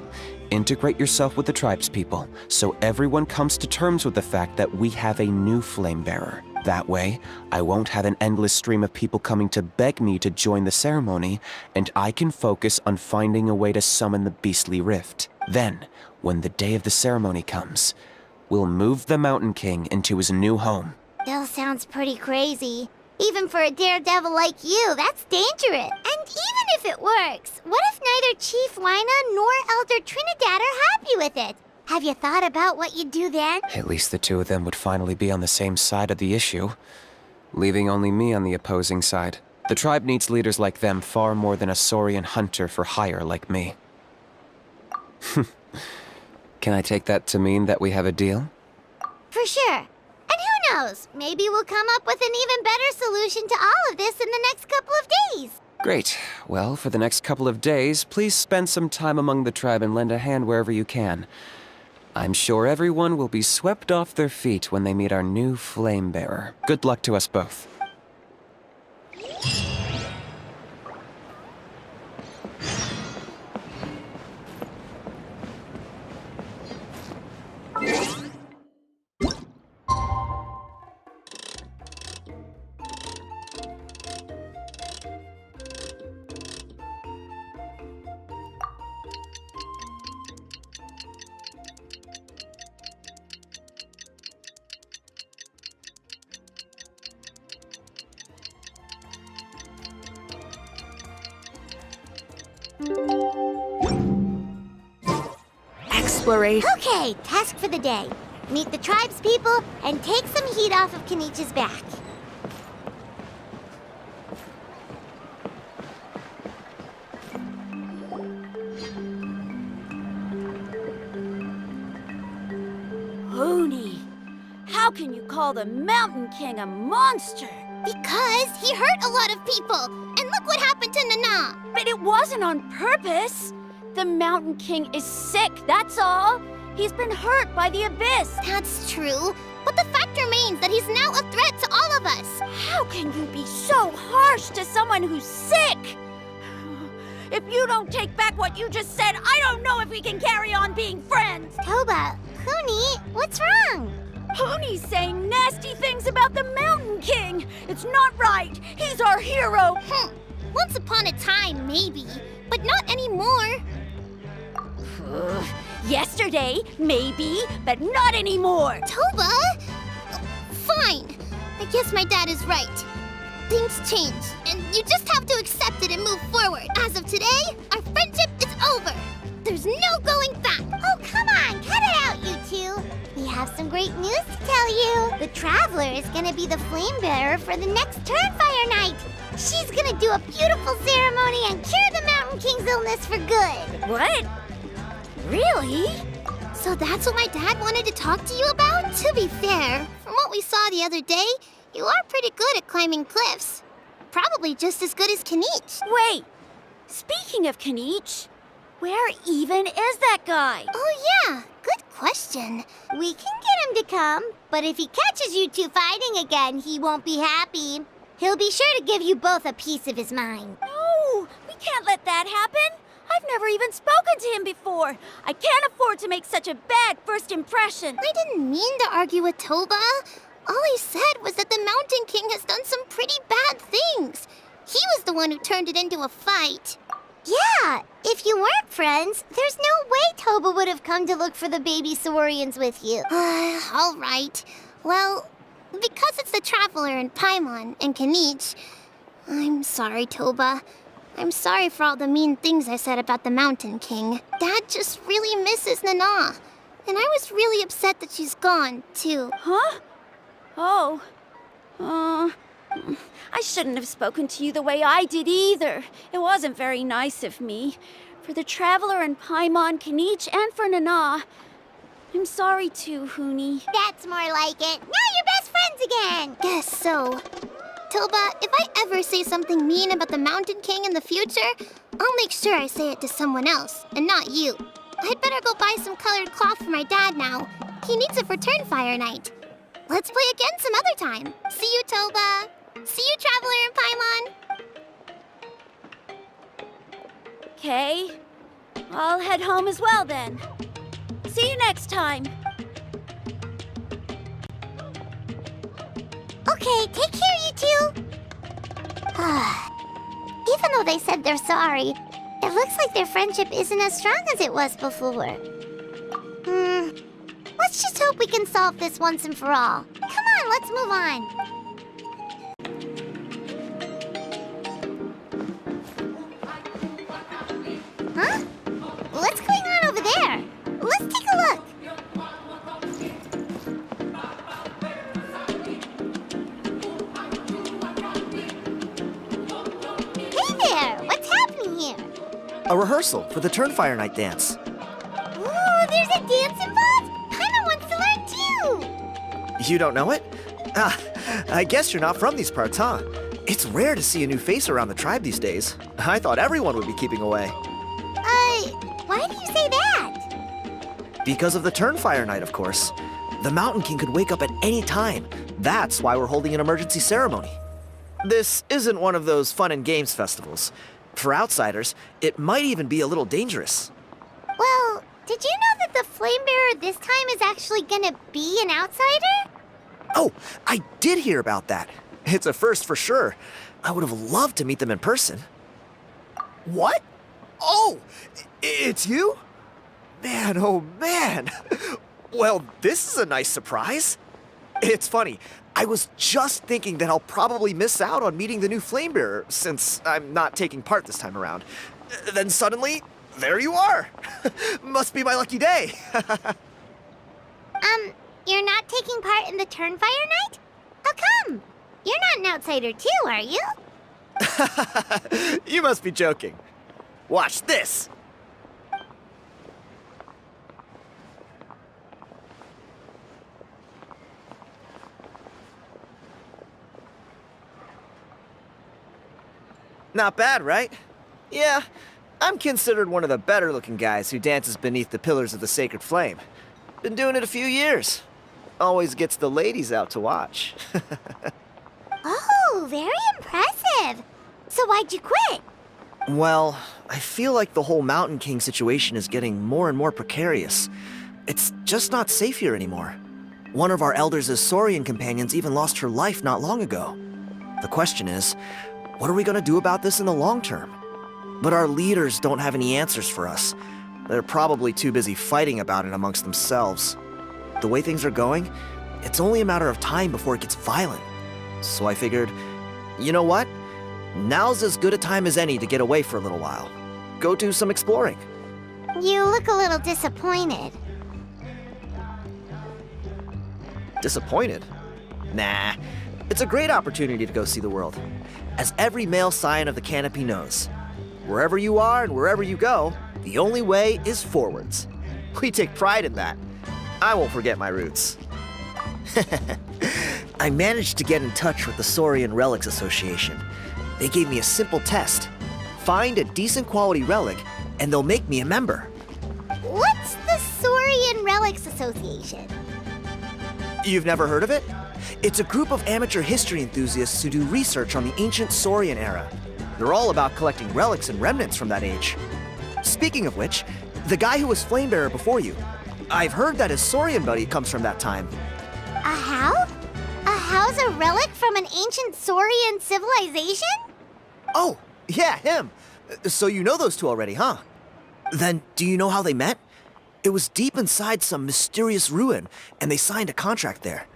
Integrate yourself with the tribespeople, so everyone comes to terms with the fact that we have a new flame bearer. That way, I won't have an endless stream of people coming to beg me to join the ceremony, and I can focus on finding a way to summon the beastly rift. Then, when the day of the ceremony comes, we'll move the Mountain King into his new home. Still sounds pretty crazy. Even for a daredevil like you, that's dangerous. And even if it works, what if neither Chief Wyna nor Elder Trinidad are happy with it? Have you thought about what you'd do then? At least the two of them would finally be on the same side of the issue, leaving only me on the opposing side. The tribe needs leaders like them far more than a Saurian hunter for hire like me. Can I take that to mean that we have a deal? For sure. And who knows, maybe we'll come up with an even better solution to all of this in the next couple of days. Great. Well, for the next couple of days, please spend some time among the tribe and lend a hand wherever you can. I'm sure everyone will be swept off their feet when they meet our new flame bearer. Good luck to us both. Exploration. Okay, task for the day. Meet the tribespeople and take some heat off of Kenich's back. Hoonie, how can you call the Mountain King a monster? Because he hurt a lot of people. And look what happened to Nana. But it wasn't on purpose. The Mountain King is sick, that's all. He's been hurt by the abyss. That's true. But the fact remains that he's now a threat to all of us. How can you be so harsh to someone who's sick? If you don't take back what you just said, I don't know if we can carry on being friends. Toba, Huni, what's wrong? Hoonie's saying nasty things about the Mountain King. It's not right. He's our hero. Once upon a time, maybe. But not anymore. Yesterday, maybe, but not anymore. Toba? Fine. I guess my dad is right. Things change, and you just have to accept it and move forward. As of today, our friendship is over. There's no going back. Oh, come on, cut it out, you two. We have some great news to tell you. The Traveler is gonna be the flame bearer for the next Turnfire night. She's gonna do a beautiful ceremony and cure the Mountain King's illness for good. What? Really? So that's what my dad wanted to talk to you about? To be fair, from what we saw the other day, you are pretty good at climbing cliffs. Probably just as good as Kinich. Wait, speaking of Kinich, where even is that guy? Oh yeah, good question. We can get him to come, but if he catches you two fighting again, he won't be happy. He'll be sure to give you both a piece of his mind. No, we can't let that happen. I've never even spoken to him before. I can't afford to make such a bad first impression. I didn't mean to argue with Toba. All I said was that the Mountain King has done some pretty bad things. He was the one who turned it into a fight. Yeah, if you weren't friends, there's no way Toba would have come to look for the baby Saurians with you. All right. Well, because it's the Traveler and Paimon and Kinich, I'm sorry, Toba. I'm sorry for all the mean things I said about the Mountain King. Dad just really misses Nana. And I was really upset that she's gone, too. Huh? Oh. I shouldn't have spoken to you the way I did either. It wasn't very nice of me. For the Traveler and Paimon, Kinich, and for Nana. I'm sorry too, Huni. That's more like it. Now you're best friends again. Guess so. Toba, if I ever say something mean about the Mountain King in the future, I'll make sure I say it to someone else, and not you. I'd better go buy some colored cloth for my dad now. He needs it for Turnfire night. Let's play again some other time. See you, Toba. See you, Traveler and Paimon. Okay. I'll head home as well then. See you next time. Okay, take care, you two. Even though they said they're sorry, it looks like their friendship isn't as strong as it was before. Let's just hope we can solve this once and for all. Come on, let's move on. Huh? What's going on over there? Let's take a look. Hey there! What's happening here? A rehearsal for the Turnfire Night dance. Ooh, there's a dance involved? Paimon wants to learn too! You don't know it? Ah, I guess you're not from these parts, huh? It's rare to see a new face around the tribe these days. I thought everyone would be keeping away. Why do you say that? Because of the Turnfire night, of course. The Mountain King could wake up at any time. That's why we're holding an emergency ceremony. This isn't one of those fun and games festivals. For outsiders, it might even be a little dangerous. Well, did you know that the Flame Bearer this time is actually gonna be an outsider? Oh, I did hear about that. It's a first for sure. I would have loved to meet them in person. What? Oh, it's you? Man, oh man. Well, this is a nice surprise. It's funny, I was just thinking that I'll probably miss out on meeting the new Flame Bearer since I'm not taking part this time around. Then suddenly, there you are. Must be my lucky day. You're not taking part in the Turnfire night? How come? You're not an outsider too, are you? You must be joking. Watch this. Not bad, right? Yeah, I'm considered one of the better looking guys who dances beneath the pillars of the sacred flame. Been doing it a few years. Always gets the ladies out to watch. Oh, very impressive. So why'd you quit? Well, I feel like the whole Mountain King situation is getting more and more precarious. It's just not safe here anymore. One of our elders' Saurian companions even lost her life not long ago. The question is, what are we gonna do about this in the long term? But our leaders don't have any answers for us. They're probably too busy fighting about it amongst themselves. The way things are going, it's only a matter of time before it gets violent. So I figured, you know what? Now's as good a time as any to get away for a little while. Go do some exploring. You look a little disappointed. Disappointed? Nah, it's a great opportunity to go see the world. As every male scion of the canopy knows, wherever you are and wherever you go, the only way is forwards. We take pride in that. I won't forget my roots. I managed to get in touch with the Saurian Relics Association. They gave me a simple test. Find a decent quality relic, and they'll make me a member. What's the Saurian Relics Association? You've never heard of it? It's a group of amateur history enthusiasts who do research on the ancient Saurian era. They're all about collecting relics and remnants from that age. Speaking of which, the guy who was Flamebearer before you, I've heard that his Saurian buddy comes from that time. A how? A how's a relic from an ancient Saurian civilization? Oh, yeah, him. So you know those two already, huh? Then, do you know how they met? It was deep inside some mysterious ruin, and they signed a contract there.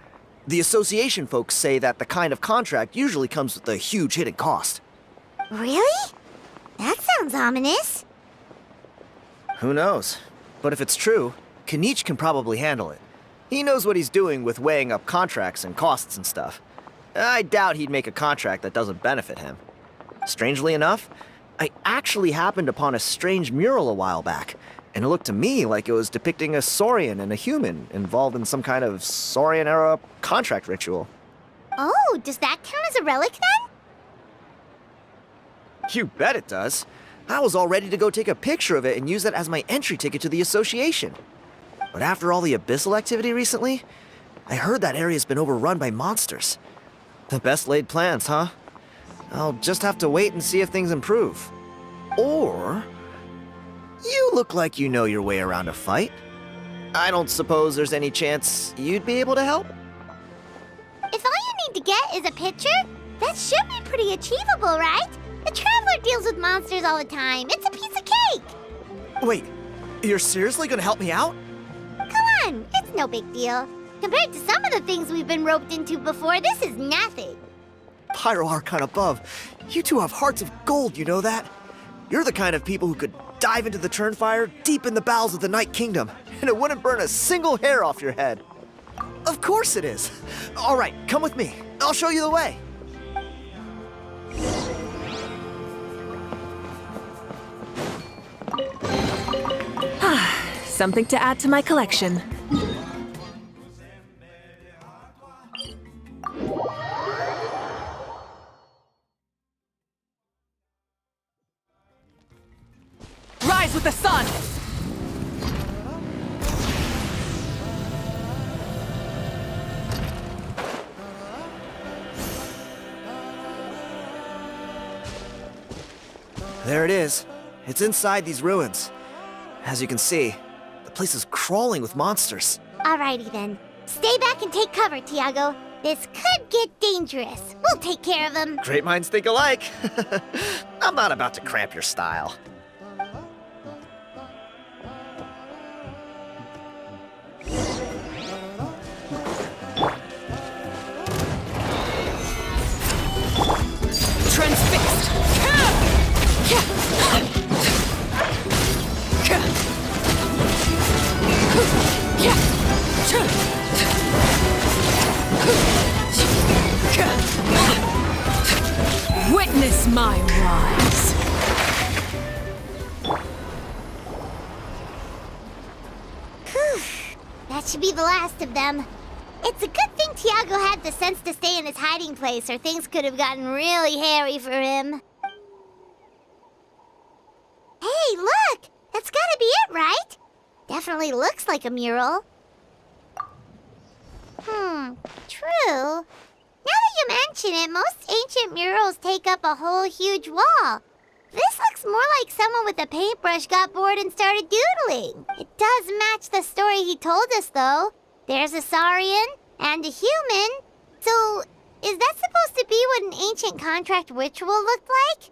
The association folks say that the kind of contract usually comes with a huge hidden cost. Really? That sounds ominous. Who knows? But if it's true, Kinich can probably handle it. He knows what he's doing with weighing up contracts and costs and stuff. I doubt he'd make a contract that doesn't benefit him. Strangely enough, I actually happened upon a strange mural a while back, and it looked to me like it was depicting a Saurian and a human involved in some kind of Saurian-era contract ritual. Oh, does that count as a relic then? You bet it does. I was all ready to go take a picture of it and use that as my entry ticket to the association. But after all the abyssal activity recently, I heard that area's been overrun by monsters. The best laid plans, huh? I'll just have to wait and see if things improve. Or... you look like you know your way around a fight. I don't suppose there's any chance you'd be able to help? If all you need to get is a picture, that should be pretty achievable, right? The Traveler deals with monsters all the time. It's a piece of cake. Wait, you're seriously gonna help me out? Come on, it's no big deal. Compared to some of the things we've been roped into before, this is nothing. Pyro Archon above, you two have hearts of gold, you know that? You're the kind of people who could dive into the Turnfire deep in the bowels of the Night Kingdom, and it wouldn't burn a single hair off your head. Of course it is. All right, come with me. I'll show you the way. Something to add to my collection. Rise with the sun! There it is. It's inside these ruins. As you can see, the place is crawling with monsters. Alrighty then. Stay back and take cover, Tiago. This could get dangerous. We'll take care of him. Great minds think alike. I'm not about to cramp your style. Transfixed! Witness my rise! That should be the last of them. It's a good thing Tiago had the sense to stay in his hiding place, or things could have gotten really hairy for him. Hey, look! That's gotta be it, right? Definitely looks like a mural. True. Now that you mention it, most ancient murals take up a whole huge wall. This looks more like someone with a paintbrush got bored and started doodling. It does match the story he told us, though. There's a Saurian and a human. So, is that supposed to be what an ancient contract ritual looked like?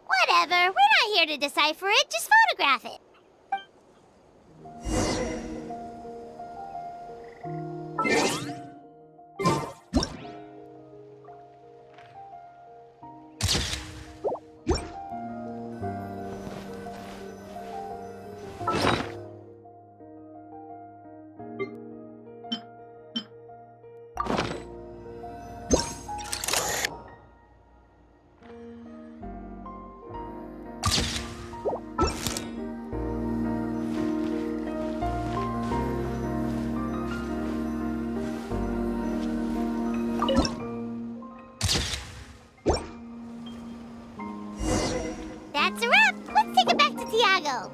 Whatever. We're not here to decipher it. Just photograph it. That's a wrap. Let's take it back to Tiago.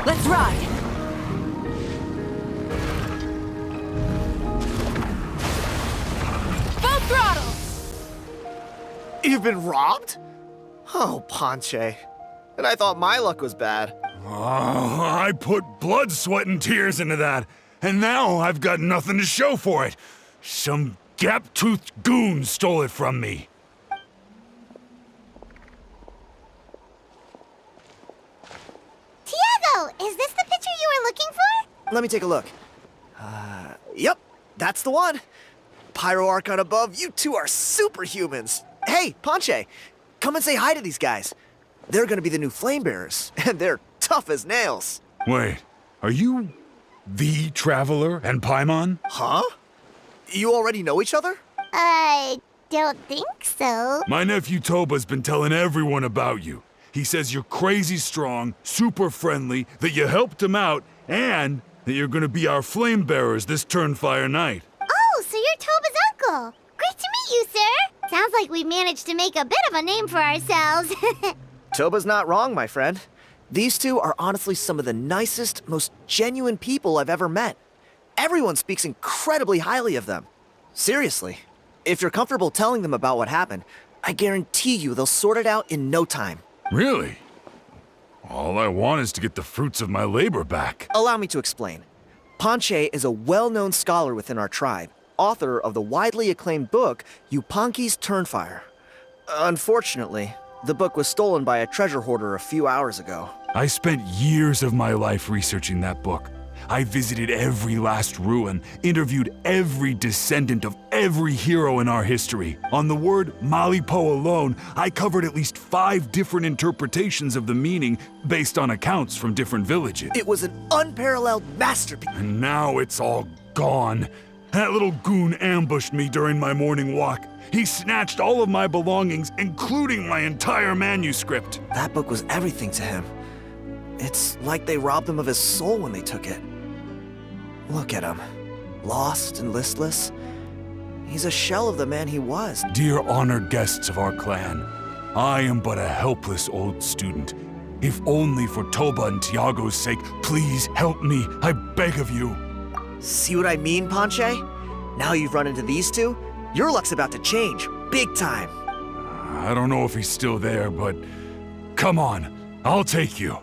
Let's ride! Full throttle! You've been robbed? Oh, Ponche. And I thought my luck was bad. Oh, I put blood, sweat, and tears into that, and now I've got nothing to show for it. Some gap-toothed goon stole it from me. Tiago, is this the picture you were looking for? Let me take a look. Yep, that's the one. Pyro Archon above, you two are superhumans. Hey, Ponche, come and say hi to these guys. They're gonna be the new flame bearers, and they're tough as nails. Wait, are you the Traveler and Paimon? Huh? You already know each other? I don't think so. My nephew Toba's been telling everyone about you. He says you're crazy strong, super friendly, that you helped him out, and that you're gonna be our flame bearers this Turnfire night. Oh, so you're Toba's uncle. Great to meet you, sir. Sounds like we managed to make a bit of a name for ourselves. Toba's not wrong, my friend. These two are honestly some of the nicest, most genuine people I've ever met. Everyone speaks incredibly highly of them. Seriously, if you're comfortable telling them about what happened, I guarantee you they'll sort it out in no time. Really? All I want is to get the fruits of my labor back. Allow me to explain. Ponche is a well-known scholar within our tribe, author of the widely acclaimed book, Yupanqui's Turnfire. Unfortunately, the book was stolen by a treasure hoarder a few hours ago. I spent years of my life researching that book. I visited every last ruin, interviewed every descendant of every hero in our history. On the word Malipo alone, I covered at least 5 different interpretations of the meaning based on accounts from different villages. It was an unparalleled masterpiece. And now it's all gone. That little goon ambushed me during my morning walk. He snatched all of my belongings, including my entire manuscript. That book was everything to him. It's like they robbed him of his soul when they took it. Look at him. Lost and listless. He's a shell of the man he was. Dear honored guests of our clan, I am but a helpless old student. If only for Toba and Tiago's sake, please help me, I beg of you. See what I mean, Ponche? Now you've run into these two, your luck's about to change, big time. I don't know if he's still there, but come on, I'll take you.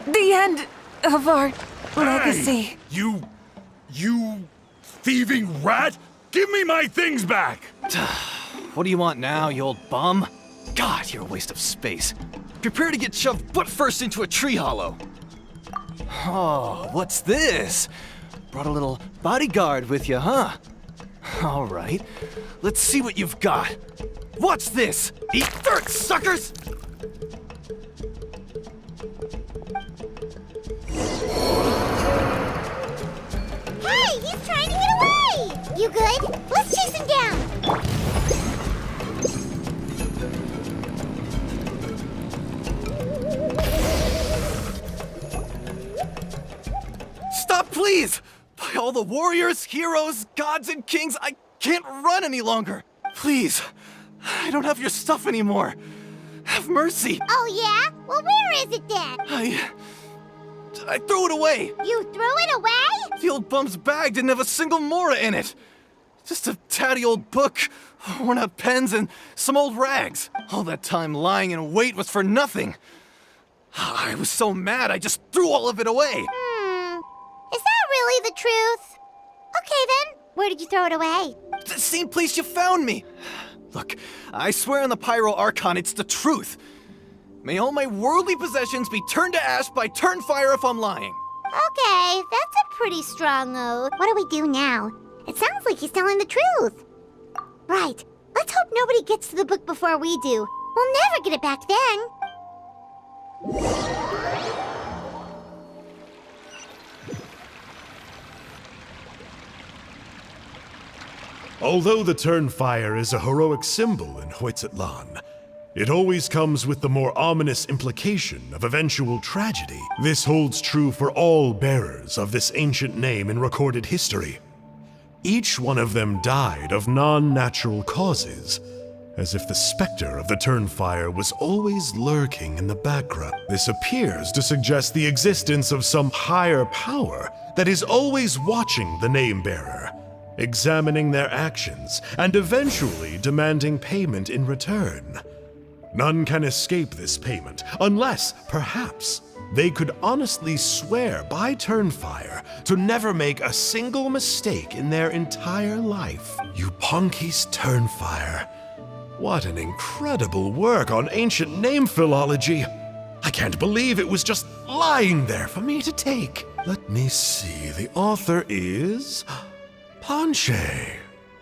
The end of our legacy. Hey, you thieving rat! Give me my things back! What do you want now, you old bum? God, you're a waste of space. Prepare to get shoved butt first into a tree hollow. Oh, what's this? Brought a little bodyguard with you, huh? All right, let's see what you've got. What's this? Eat dirt, suckers! Hey, he's trying to get away! You good? Let's chase him down. Stop, please! By all the warriors, heroes, gods, and kings, I can't run any longer. Please, I don't have your stuff anymore. Have mercy. Oh, yeah? Well, where is it then? I threw it away. You threw it away? The old bum's bag didn't have a single mora in it. Just a tatty old book, worn out pens, and some old rags. All that time lying in wait was for nothing. I was so mad, I just threw all of it away. Is that really the truth? Okay then, where did you throw it away? The same place you found me. Look, I swear on the Pyro Archon, it's the truth. May all my worldly possessions be turned to ash by Turnfire if I'm lying. Okay, that's a pretty strong oath. What do we do now? It sounds like he's telling the truth. Right, let's hope nobody gets to the book before we do. We'll never get it back then. Although the Turnfire is a heroic symbol in Huitzatlan, it always comes with the more ominous implication of eventual tragedy. This holds true for all bearers of this ancient name in recorded history. Each one of them died of non-natural causes, as if the specter of the Turnfire was always lurking in the background. This appears to suggest the existence of some higher power that is always watching the name-bearer, examining their actions, and eventually demanding payment in return. None can escape this payment, unless, perhaps, they could honestly swear by Turnfire to never make a single mistake in their entire life. Yupanqui's Turnfire. What an incredible work on ancient name philology. I can't believe it was just lying there for me to take. Let me see, the author is Ponche.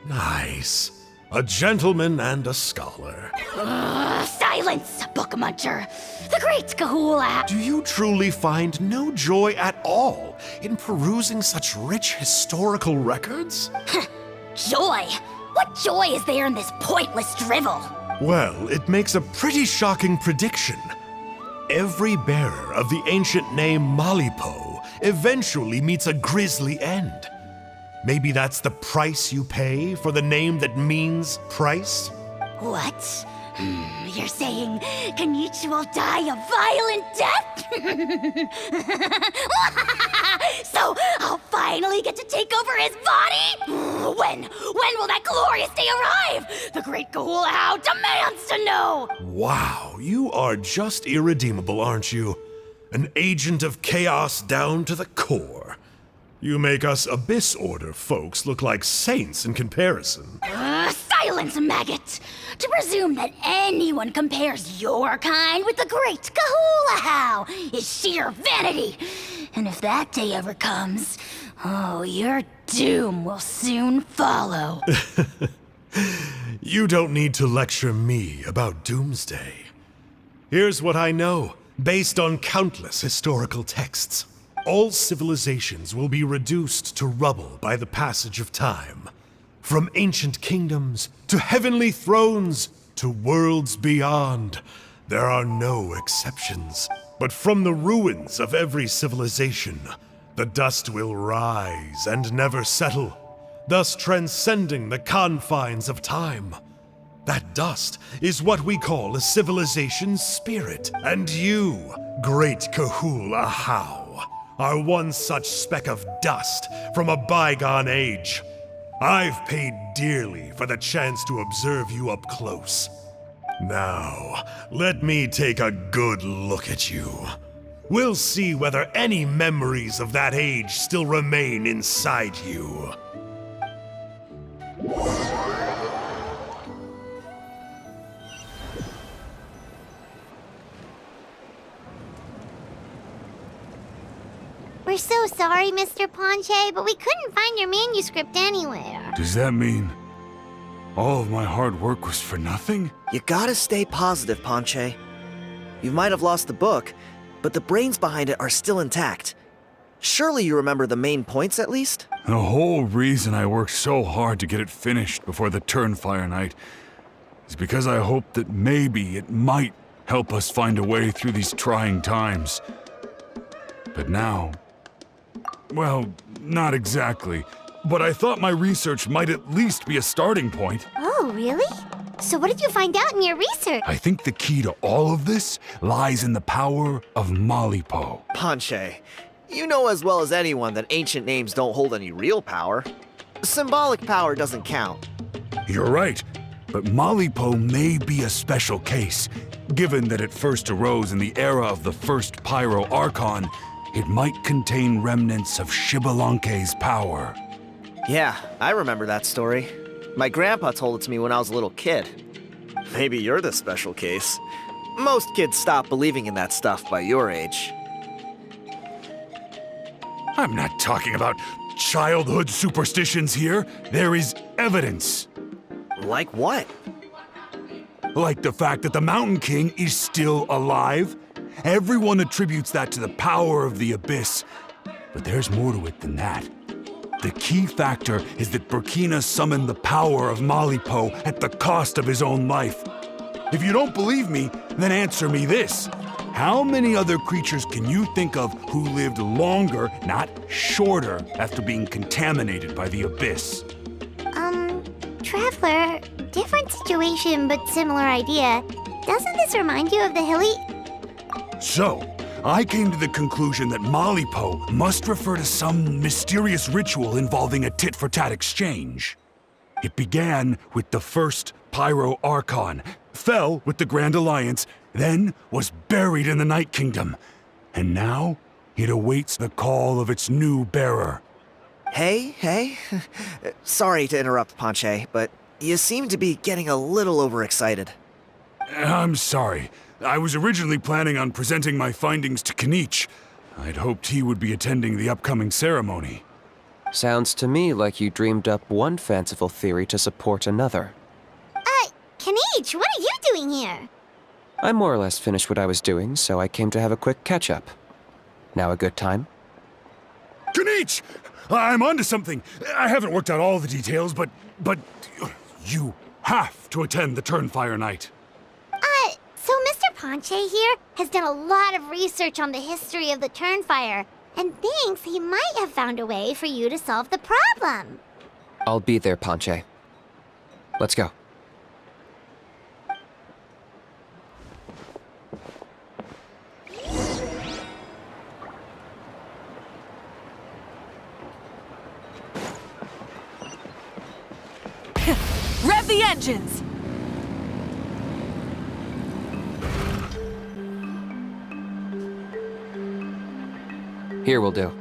Nice. A gentleman and a scholar. Silence, book muncher! The great Kahula! Do you truly find no joy at all in perusing such rich historical records? Joy? What joy is there in this pointless drivel? Well, it makes a pretty shocking prediction. Every bearer of the ancient name Malipo eventually meets a grisly end. Maybe that's the price you pay for the name that means price? What? You're saying Kinich will die a violent death? So I'll finally get to take over his body? When will that glorious day arrive? The great Kahula demands to know! Wow, you are just irredeemable, aren't you? An agent of chaos down to the core. You make us Abyss Order folks look like saints in comparison. Silence, maggot! To presume that anyone compares your kind with the great Kahula is sheer vanity. And if that day ever comes, oh, your doom will soon follow. You don't need to lecture me about Doomsday. Here's what I know, based on countless historical texts. All civilizations will be reduced to rubble by the passage of time. From ancient kingdoms to heavenly thrones, to worlds beyond, there are no exceptions. But from the ruins of every civilization, the dust will rise and never settle, thus transcending the confines of time. That dust is what we call a civilization's spirit. And you, great Kahul Ahau, are one such speck of dust from a bygone age. I've paid dearly for the chance to observe you up close. Now, let me take a good look at you. We'll see whether any memories of that age still remain inside you. We're so sorry, Mr. Ponche, but we couldn't find your manuscript anywhere. Does that mean all of my hard work was for nothing? You gotta stay positive, Ponche. You might have lost the book, but the brains behind it are still intact. Surely you remember the main points at least? The whole reason I worked so hard to get it finished before the Turnfire night is because I hoped that maybe it might help us find a way through these trying times. But now, well, not exactly. But I thought my research might at least be a starting point. Oh, really? So what did you find out in your research? I think the key to all of this lies in the power of Malipo. Ponche, you know as well as anyone that ancient names don't hold any real power. Symbolic power doesn't count. You're right, but Malipo may be a special case. Given that it first arose in the era of the first Pyro Archon, it might contain remnants of Xbalanque's power. Yeah, I remember that story. My grandpa told it to me when I was a little kid. Maybe you're the special case. Most kids stop believing in that stuff by your age. I'm not talking about childhood superstitions here. There is evidence. Like what? Like the fact that the Mountain King is still alive. Everyone attributes that to the power of the Abyss. But there's more to it than that. The key factor is that Burkina summoned the power of Malipo at the cost of his own life. If you don't believe me, then answer me this. How many other creatures can you think of who lived longer, not shorter, after being contaminated by the Abyss? Traveler, different situation but similar idea. Doesn't this remind you of the hilly... So, I came to the conclusion that Malipo must refer to some mysterious ritual involving a tit-for-tat exchange. It began with the first Pyro Archon, fell with the Grand Alliance, then was buried in the Night Kingdom. And now, it awaits the call of its new bearer. Hey. Sorry to interrupt, Ponche, but you seem to be getting a little overexcited. I'm sorry. I was originally planning on presenting my findings to Kinich. I'd hoped he would be attending the upcoming ceremony. Sounds to me like you dreamed up one fanciful theory to support another. Kinich, what are you doing here? I more or less finished what I was doing, so I came to have a quick catch-up. Now a good time? Kinich! I'm onto something. I haven't worked out all the details, but you have to attend the Turnfire night. So Mr. Ponche here has done a lot of research on the history of the Turnfire, and thinks he might have found a way for you to solve the problem. I'll be there, Ponche. Let's go. Rev the engines! Here will do.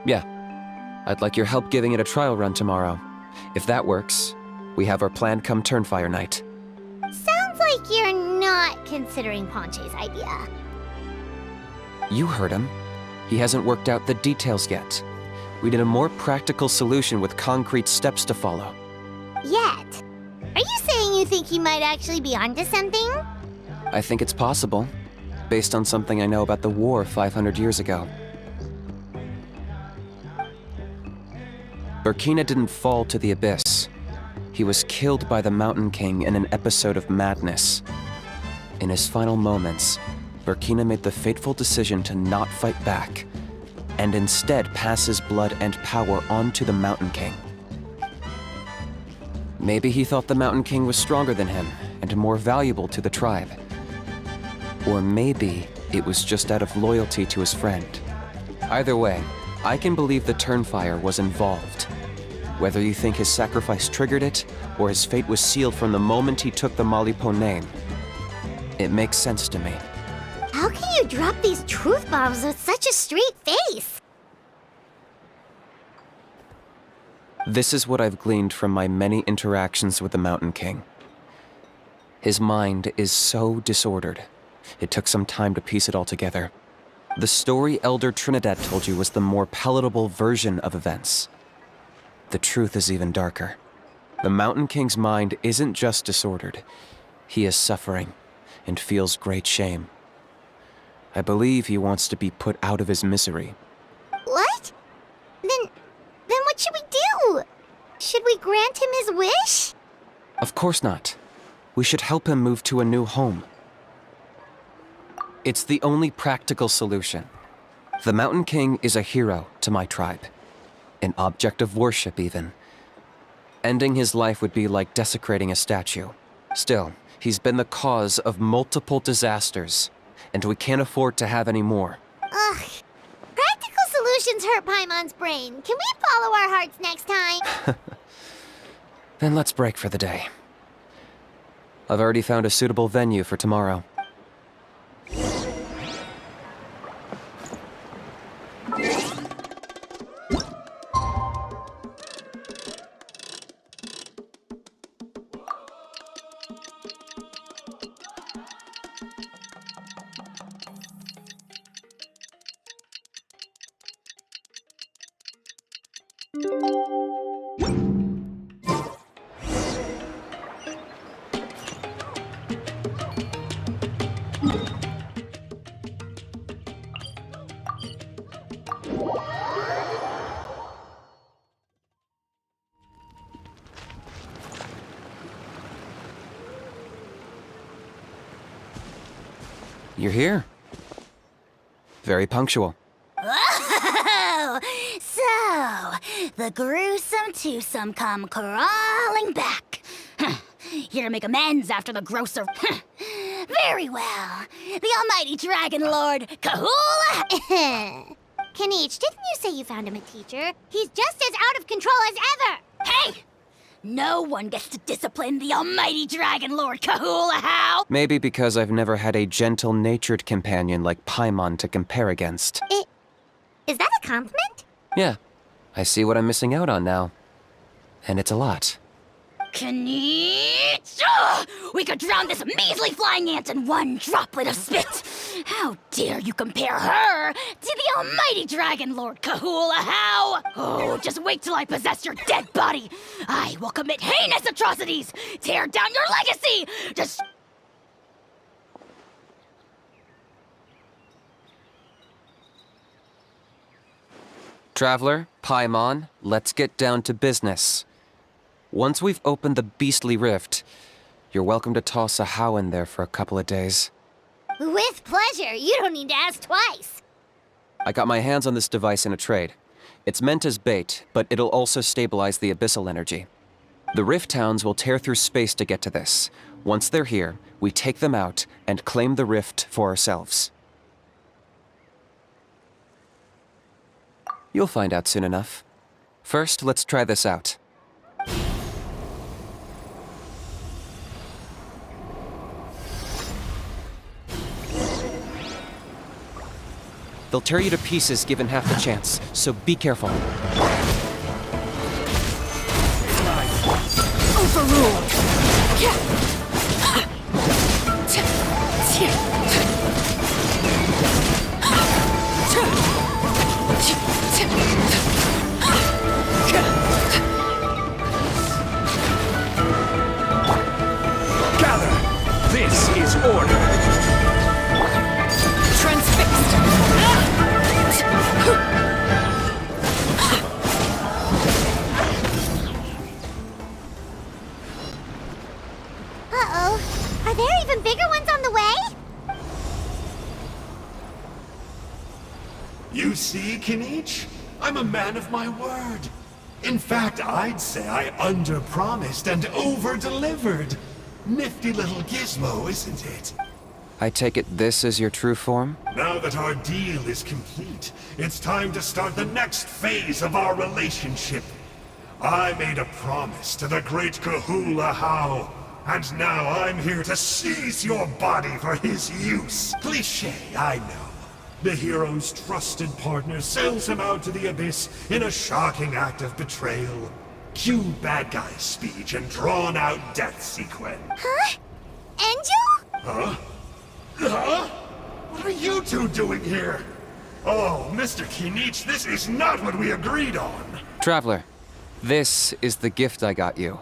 Yeah. I'd like your help giving it a trial run tomorrow. If that works, we have our plan come Turnfire night. Sounds like you're not considering Ponche's idea. You heard him. He hasn't worked out the details yet. We need a more practical solution with concrete steps to follow. Yet? Are you saying you think he might actually be onto something? I think it's possible, based on something I know about the war 500 years ago. Burkina didn't fall to the Abyss. He was killed by the Mountain King in an episode of madness. In his final moments, Burkina made the fateful decision to not fight back, and instead pass his blood and power on to the Mountain King. Maybe he thought the Mountain King was stronger than him and more valuable to the tribe. Or maybe it was just out of loyalty to his friend. Either way, I can believe the Turnfire was involved. Whether you think his sacrifice triggered it, or his fate was sealed from the moment he took the Malipo name, it makes sense to me. How can you drop these truth bombs with such a straight face? This is what I've gleaned from my many interactions with the Mountain King. His mind is so disordered. It took some time to piece it all together. The story Elder Trinidad told you was the more palatable version of events. The truth is even darker. The Mountain King's mind isn't just disordered. He is suffering and feels great shame. I believe he wants to be put out of his misery. What? Then what should we do? Should we grant him his wish? Of course not. We should help him move to a new home. It's the only practical solution. The Mountain King is a hero to my tribe. An object of worship, even. Ending his life would be like desecrating a statue. Still, he's been the cause of multiple disasters, and we can't afford to have any more. Ugh. Practical solutions hurt Paimon's brain. Can we follow our hearts next time? Then let's break for the day. I've already found a suitable venue for tomorrow. You're here. Very punctual. Oh, so the gruesome twosome come crawling back. Here to make amends after the grocer. Very well. The almighty dragon lord, Kahula. Kinich, didn't you say you found him a teacher? He's just as out of control as ever! Hey! No one gets to discipline the almighty dragon lord, Kahula, how? Maybe because I've never had a gentle-natured companion like Paimon to compare against. Is that a compliment? Yeah, I see what I'm missing out on now. And it's a lot. Kinich! Ugh! We could drown this measly flying ant in one droplet of spit! How dare you compare her to the almighty dragon lord, Kahula, how? Oh, just wait till I possess your dead body! I will commit heinous atrocities! Tear down your legacy! Just... Traveler, Paimon, let's get down to business. Once we've opened the beastly rift, you're welcome to toss a how in there for a couple of days. With pleasure. You don't need to ask twice. I got my hands on this device in a trade. It's meant as bait, but it'll also stabilize the abyssal energy. The rift towns will tear through space to get to this. Once they're here, we take them out and claim the rift for ourselves. You'll find out soon enough. First, let's try this out. They'll tear you to pieces given half the chance, so be careful. Overruled. Gather! This is order! Transfixed. Are there even bigger ones on the way? You see, Kinich? I'm a man of my word. In fact, I'd say I under-promised and over-delivered. Nifty little gizmo, isn't it? I take it this is your true form? Now that our deal is complete, it's time to start the next phase of our relationship. I made a promise to the great Kahula How, and now I'm here to seize your body for his use. Cliché, I know. The hero's trusted partner sells him out to the abyss in a shocking act of betrayal. Cue bad guy speech and drawn-out death sequence. Huh? Angel? Huh? Huh? What are you two doing here? Oh, Mr. Kinich, this is not what we agreed on. Traveler, this is the gift I got you.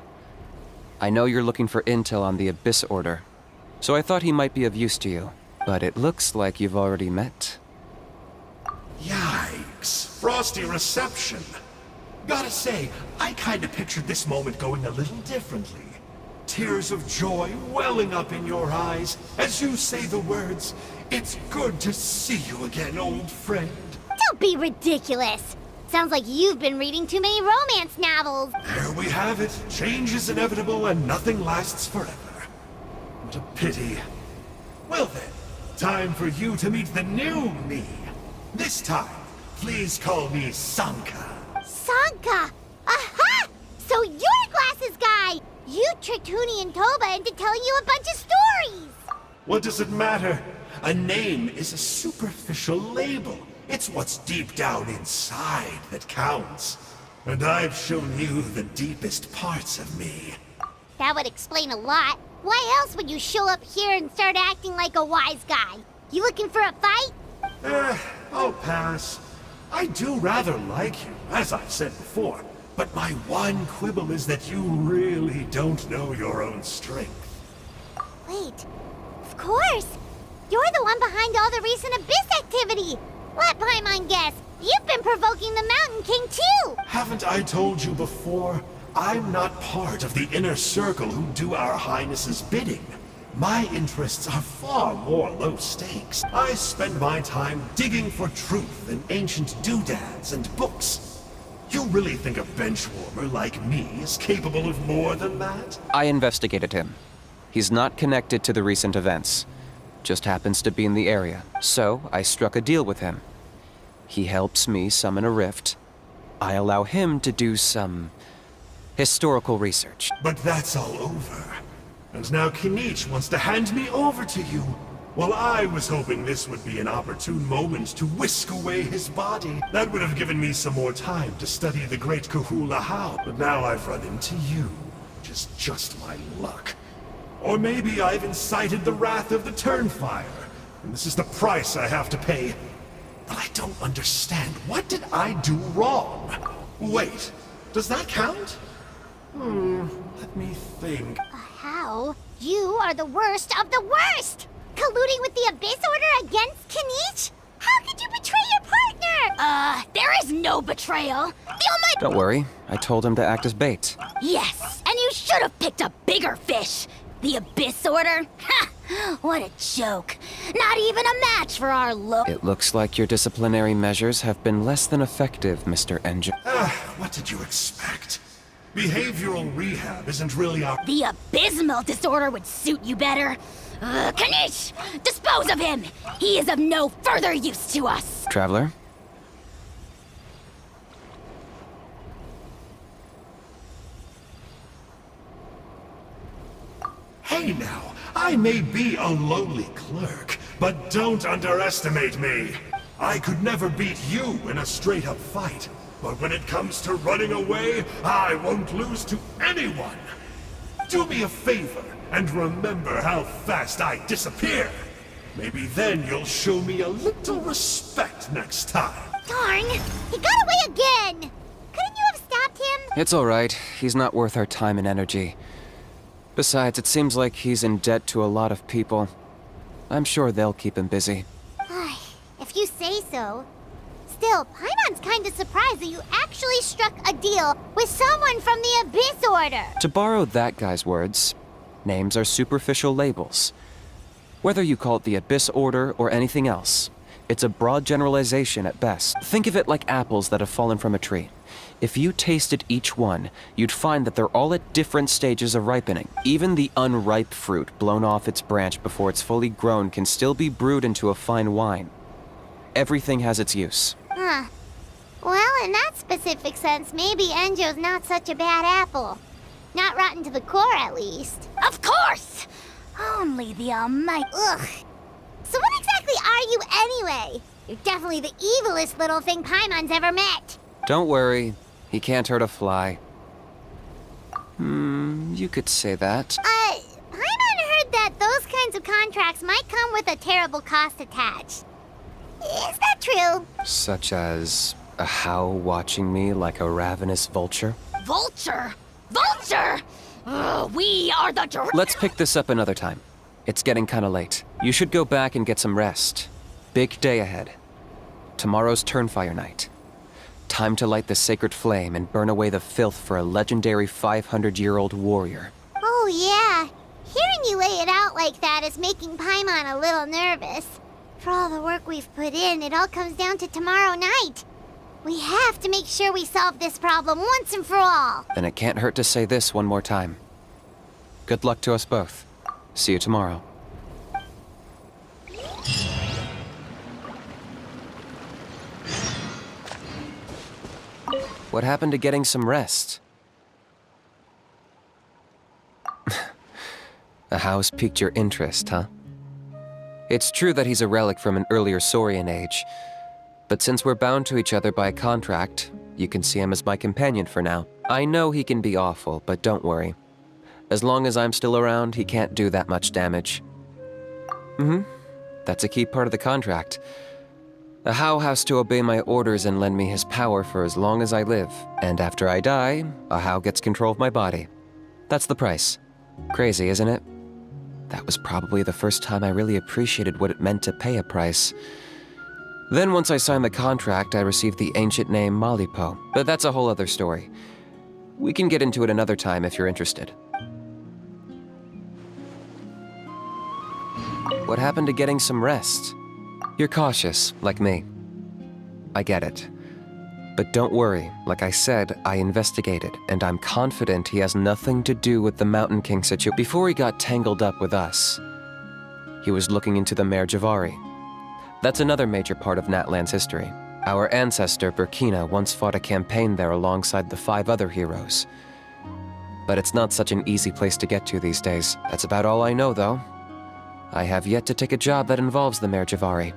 I know you're looking for intel on the Abyss Order, so I thought he might be of use to you. But it looks like you've already met. Yikes. Frosty reception. Gotta say, I kinda pictured this moment going a little differently. Tears of joy welling up in your eyes as you say the words, "It's good to see you again, old friend." Don't be ridiculous. Sounds like you've been reading too many romance novels. There we have it. Change is inevitable and nothing lasts forever. What a pity. Well then, time for you to meet the new me. This time, please call me Sanka. Sanka! Aha! So you're Glasses Guy! You tricked Huni and Toba into telling you a bunch of stories! What does it matter? A name is a superficial label. It's what's deep down inside that counts. And I've shown you the deepest parts of me. That would explain a lot. Why else would you show up here and start acting like a wise guy? You looking for a fight? I'll pass. I do rather like you, as I've said before, but my one quibble is that you really don't know your own strength. Wait, of course! You're the one behind all the recent Abyss activity! Let Paimon guess, you've been provoking the Mountain King too! Haven't I told you before? I'm not part of the inner circle who do our Highness's bidding. My interests are far more low stakes. I spend my time digging for truth in ancient doodads and books. You really think a benchwarmer like me is capable of more than that? I investigated him. He's not connected to the recent events. Just happens to be in the area. So I struck a deal with him. He helps me summon a rift. I allow him to do some historical research. But that's all over. And now Kinich wants to hand me over to you. Well, I was hoping this would be an opportune moment to whisk away his body. That would have given me some more time to study the great Kahula How. But now I've run into you, which is just my luck. Or maybe I've incited the wrath of the Turnfire, and this is the price I have to pay. But I don't understand. What did I do wrong? Wait, does that count? Let me think. How? You are the worst of the worst! Colluding with the Abyss Order against Kinich? How could you betray your partner? There is no betrayal. The Almighty— Don't worry, I told him to act as bait. Yes, and you should have picked a bigger fish. The Abyss Order? Ha! What a joke. Not even a match for our low— It looks like your disciplinary measures have been less than effective, Mr. Engine. What did you expect? Behavioral rehab isn't really our— The abysmal disorder would suit you better. Kinich! Dispose of him! He is of no further use to us! Traveler? Hey now, I may be a lowly clerk, but don't underestimate me. I could never beat you in a straight-up fight, but when it comes to running away, I won't lose to anyone. Do me a favor and remember how fast I disappear. Maybe then you'll show me a little respect next time. Darn! He got away again! Couldn't you have stopped him? It's all right. He's not worth our time and energy. Besides, it seems like he's in debt to a lot of people. I'm sure they'll keep him busy. If you say so. Still, Paimon's kinda surprised that you actually struck a deal with someone from the Abyss Order. To borrow that guy's words, Names are superficial labels. Whether you call it the Abyss Order or anything else, it's a broad generalization at best. Think of it like apples that have fallen from a tree. If you tasted each one, you'd find that they're all at different stages of ripening. Even the unripe fruit blown off its branch before it's fully grown can still be brewed into a fine wine. Everything has its use. Huh. Well, in that specific sense, maybe Enjo's not such a bad apple. Not rotten to the core, at least. Of course! Only the almighty. Ugh. So what exactly are you anyway? You're definitely the evilest little thing Paimon's ever met. Don't worry, he can't hurt a fly. You could say that. Paimon heard that those kinds of contracts might come with a terrible cost attached. Is that true? Such as a how watching me like a ravenous vulture? Vulture? Vulture! We are the Let's pick this up another time. It's getting kinda late. You should go back and get some rest. Big day ahead. Tomorrow's Turnfire night. Time to light the sacred flame and burn away the filth for a legendary 500-year-old warrior. Oh, yeah. Hearing you lay it out like that is making Paimon a little nervous. For all the work we've put in, it all comes down to tomorrow night. We have to make sure we solve this problem once and for all. Then it can't hurt to say this one more time. Good luck to us both. See you tomorrow. What happened to getting some rest? A house piqued your interest, huh? It's true that he's a relic from an earlier Saurian age, but since we're bound to each other by a contract, you can see him as my companion for now. I know he can be awful, but don't worry. As long as I'm still around, he can't do that much damage. That's a key part of the contract. A How has to obey my orders and lend me his power for as long as I live. And after I die, a How gets control of my body. That's the price. Crazy, isn't it? That was probably the first time I really appreciated what it meant to pay a price. Then once I signed the contract, I received the ancient name Malipo. But that's a whole other story. We can get into it another time if you're interested. What happened to getting some rest? You're cautious, like me. I get it. But don't worry, like I said, I investigated, and I'm confident he has nothing to do with the Mountain King situation. Before he got tangled up with us, he was looking into the Mare Javari. That's another major part of Natlan's history. Our ancestor, Burkina, once fought a campaign there alongside the 5 other heroes. But it's not such an easy place to get to these days. That's about all I know, though. I have yet to take a job that involves the Mare Javari.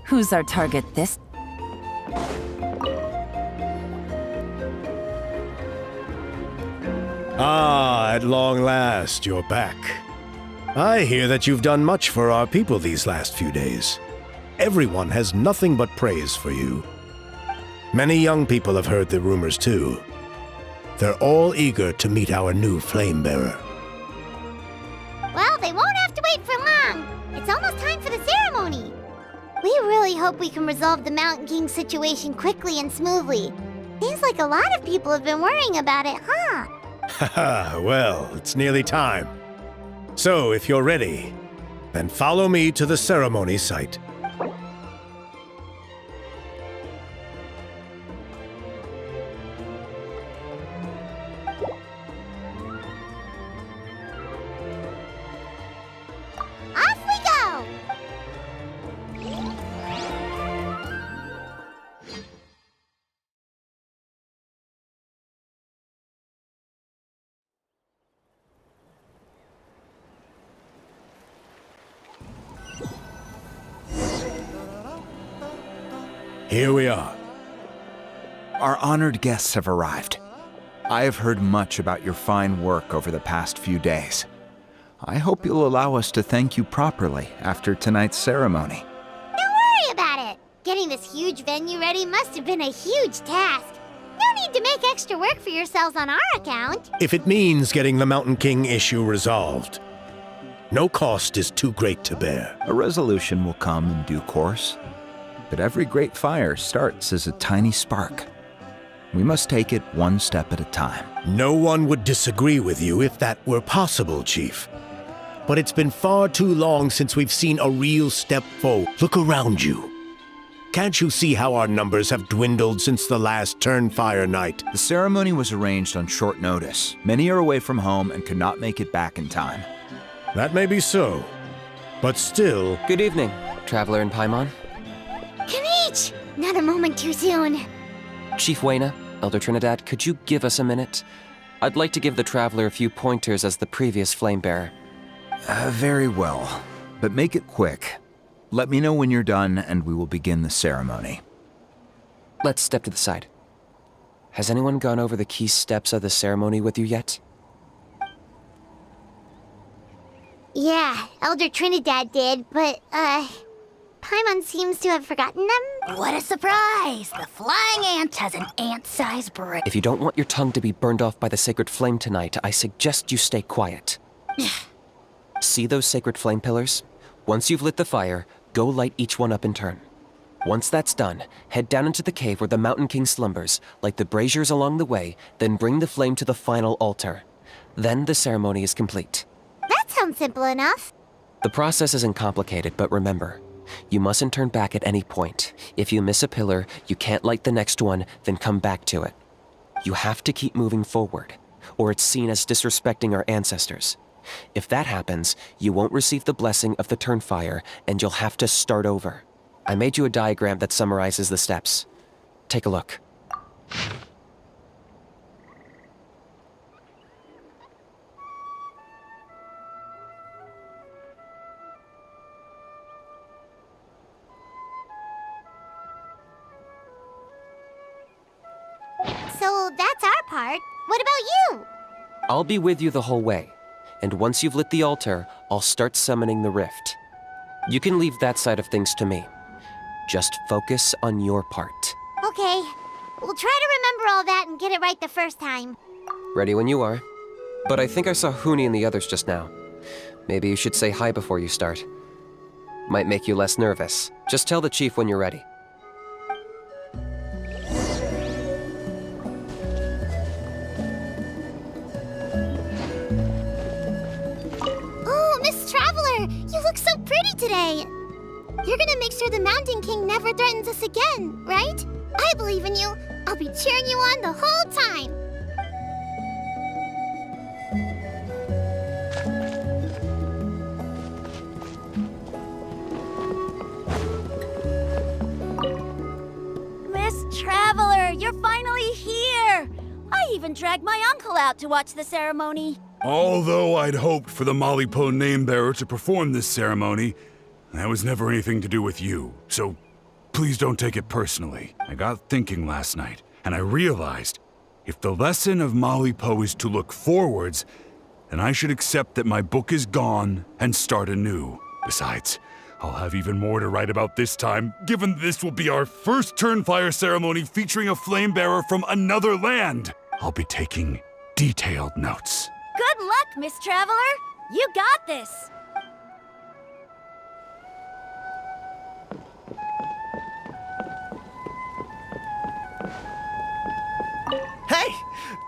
Who's our target this? Ah, at long last, you're back. I hear that you've done much for our people these last few days. Everyone has nothing but praise for you. Many young people have heard the rumors too. They're all eager to meet our new flame bearer. Well, they won't have to wait for long. It's almost time for the ceremony. We really hope we can resolve the Mountain King situation quickly and smoothly. Seems like a lot of people have been worrying about it, huh? Haha, well, it's nearly time. So, if you're ready, then follow me to the ceremony site. Here we are. Our honored guests have arrived. I have heard much about your fine work over the past few days. I hope you'll allow us to thank you properly after tonight's ceremony. Don't worry about it. Getting this huge venue ready must have been a huge task. No need to make extra work for yourselves on our account. If it means getting the Mountain King issue resolved, no cost is too great to bear. A resolution will come in due course, but every great fire starts as a tiny spark. We must take it one step at a time. No one would disagree with you if that were possible, Chief. But it's been far too long since we've seen a real step forward. Look around you. Can't you see how our numbers have dwindled since the last Turnfire night? The ceremony was arranged on short notice. Many are away from home and could not make it back in time. That may be so, but still... Good evening, Traveler in Paimon. Kinich! Not a moment too soon. Chief Wayna, Elder Trinidad, could you give us a minute? I'd like to give the Traveler a few pointers as the previous Flamebearer. Very well, but make it quick. Let me know when you're done and we will begin the ceremony. Let's step to the side. Has anyone gone over the key steps of the ceremony with you yet? Yeah, Elder Trinidad did, but, Paimon seems to have forgotten them. What a surprise! The flying ant has an ant-sized brain. If you don't want your tongue to be burned off by the sacred flame tonight, I suggest you stay quiet. See those sacred flame pillars? Once you've lit the fire, go light each one up in turn. Once that's done, head down into the cave where the Mountain King slumbers, light the braziers along the way, then bring the flame to the final altar. Then the ceremony is complete. That sounds simple enough. The process isn't complicated, but remember, you mustn't turn back at any point. If you miss a pillar, you can't light the next one, then come back to it. You have to keep moving forward, or it's seen as disrespecting our ancestors. If that happens, you won't receive the blessing of the Turnfire, and you'll have to start over. I made you a diagram that summarizes the steps. Take a look. So that's our part. What about you? I'll be with you the whole way, and once you've lit the altar, I'll start summoning the rift. You can leave that side of things to me. Just focus on your part. Okay, we'll try to remember all that and get it right the first time. Ready when you are. But I think I saw Huni and the others just now. Maybe you should say hi before you start. Might make you less nervous. Just tell the chief when you're ready. Oh, Miss Traveler, you look so pretty today. You're gonna make sure the Mountain King never threatens us again, right? I believe in you. I'll be cheering you on the whole time. Miss Traveler, you're finally here! I even dragged my uncle out to watch the ceremony. Although I'd hoped for the Malipo name-bearer to perform this ceremony, that was never anything to do with you, so please don't take it personally. I got thinking last night, and I realized if the lesson of Malipo is to look forwards, then I should accept that my book is gone and start anew. Besides, I'll have even more to write about this time, given this will be our first Turnfire ceremony featuring a flame-bearer from another land. I'll be taking detailed notes. Good luck, Miss Traveler! You got this! Hey!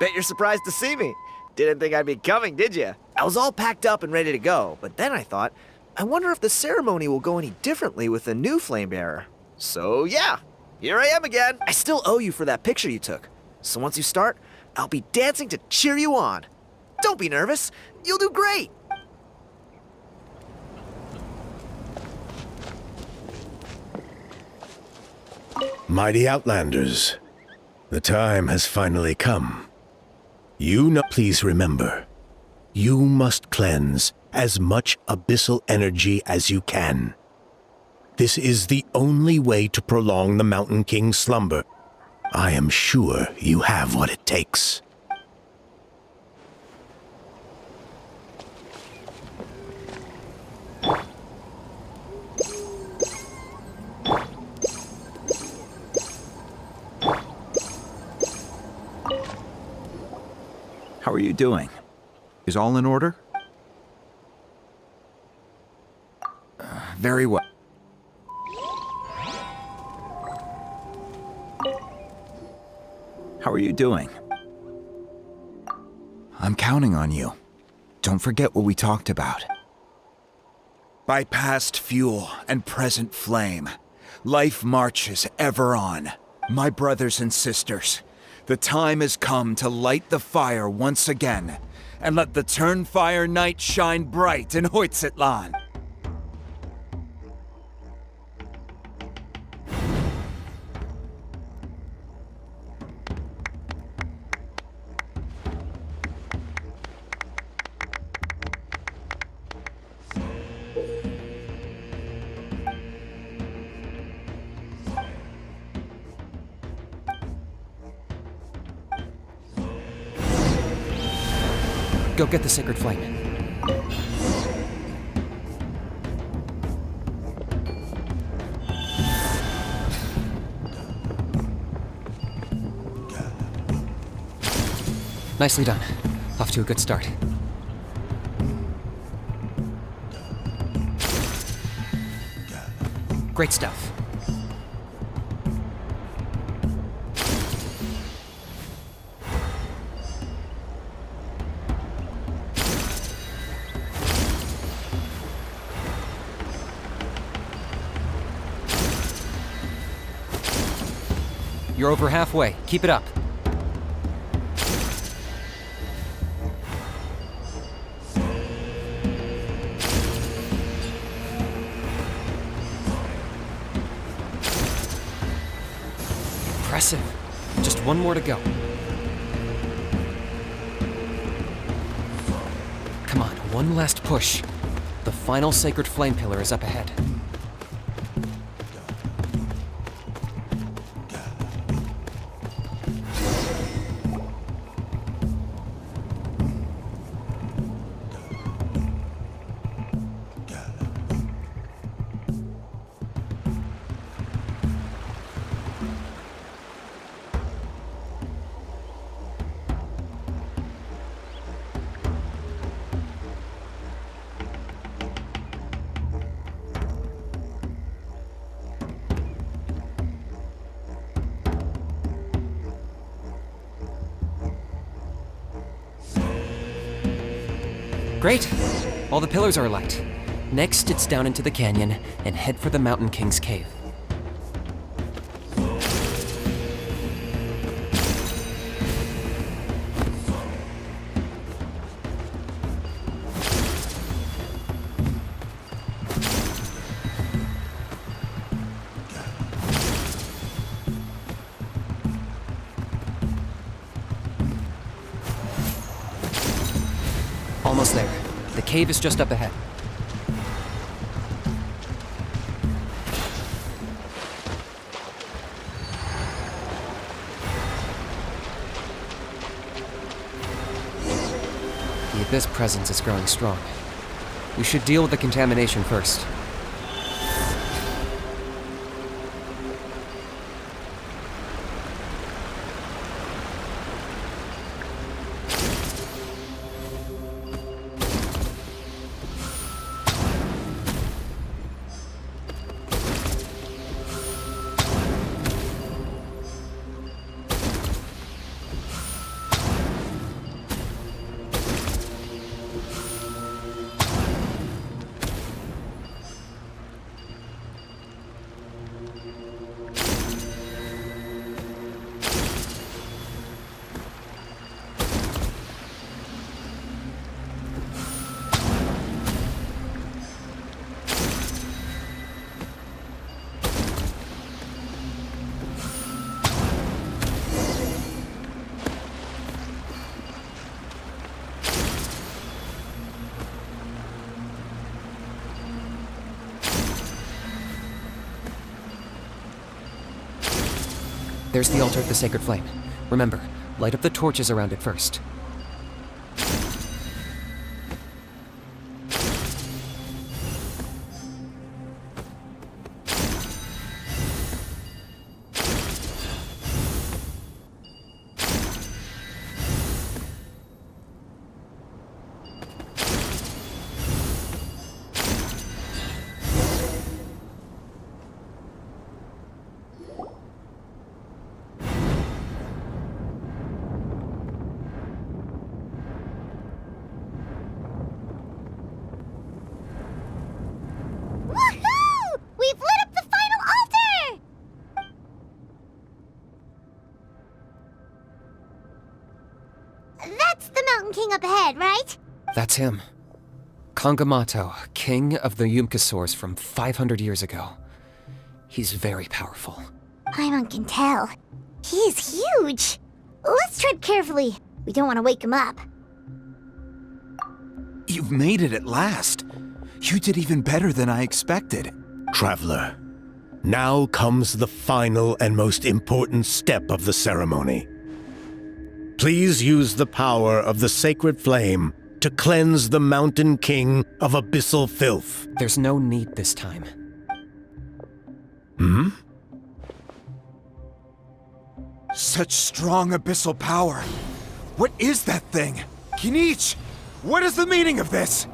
Bet you're surprised to see me. Didn't think I'd be coming, did you? I was all packed up and ready to go, but then I thought, I wonder if the ceremony will go any differently with the new Flamebearer. So yeah, here I am again. I still owe you for that picture you took. So once you start, I'll be dancing to cheer you on. Don't be nervous. You'll do great. Mighty Outlanders, the time has finally come. You know, please remember, you must cleanse as much abyssal energy as you can. This is the only way to prolong the Mountain King's slumber. I am sure you have what it takes. How are you doing? Is all in order? Very well. How are you doing? I'm counting on you. Don't forget what we talked about. By past fuel and present flame, life marches ever on. My brothers and sisters, the time has come to light the fire once again, and let the Turnfire night shine bright in Hoytzitlan. Go get the sacred flame. Nicely done. Off to a good start. Great stuff. You're over halfway. Keep it up. Impressive. Just one more to go. Come on, one last push. The final sacred flame pillar is up ahead. Great! All the pillars are alight. Next, it's down into the canyon and head for the Mountain King's cave. Almost there. The cave is just up ahead. The Abyss presence is growing strong. We should deal with the contamination first. There's the altar of the sacred flame. Remember, light up the torches around it first. Woohoo! We've lit up the final altar! That's the Mountain King up ahead, right? That's him. Kangamato, king of the Yumkasaurs from 500 years ago. He's very powerful. Paimon can tell. He's huge. Let's tread carefully. We don't want to wake him up. You've made it at last. You did even better than I expected. Traveler, now comes the final and most important step of the ceremony. Please use the power of the sacred flame to cleanse the Mountain King of abyssal filth. There's no need this time. Hmm? Such strong abyssal power. What is that thing? Kinich, what is the meaning of this?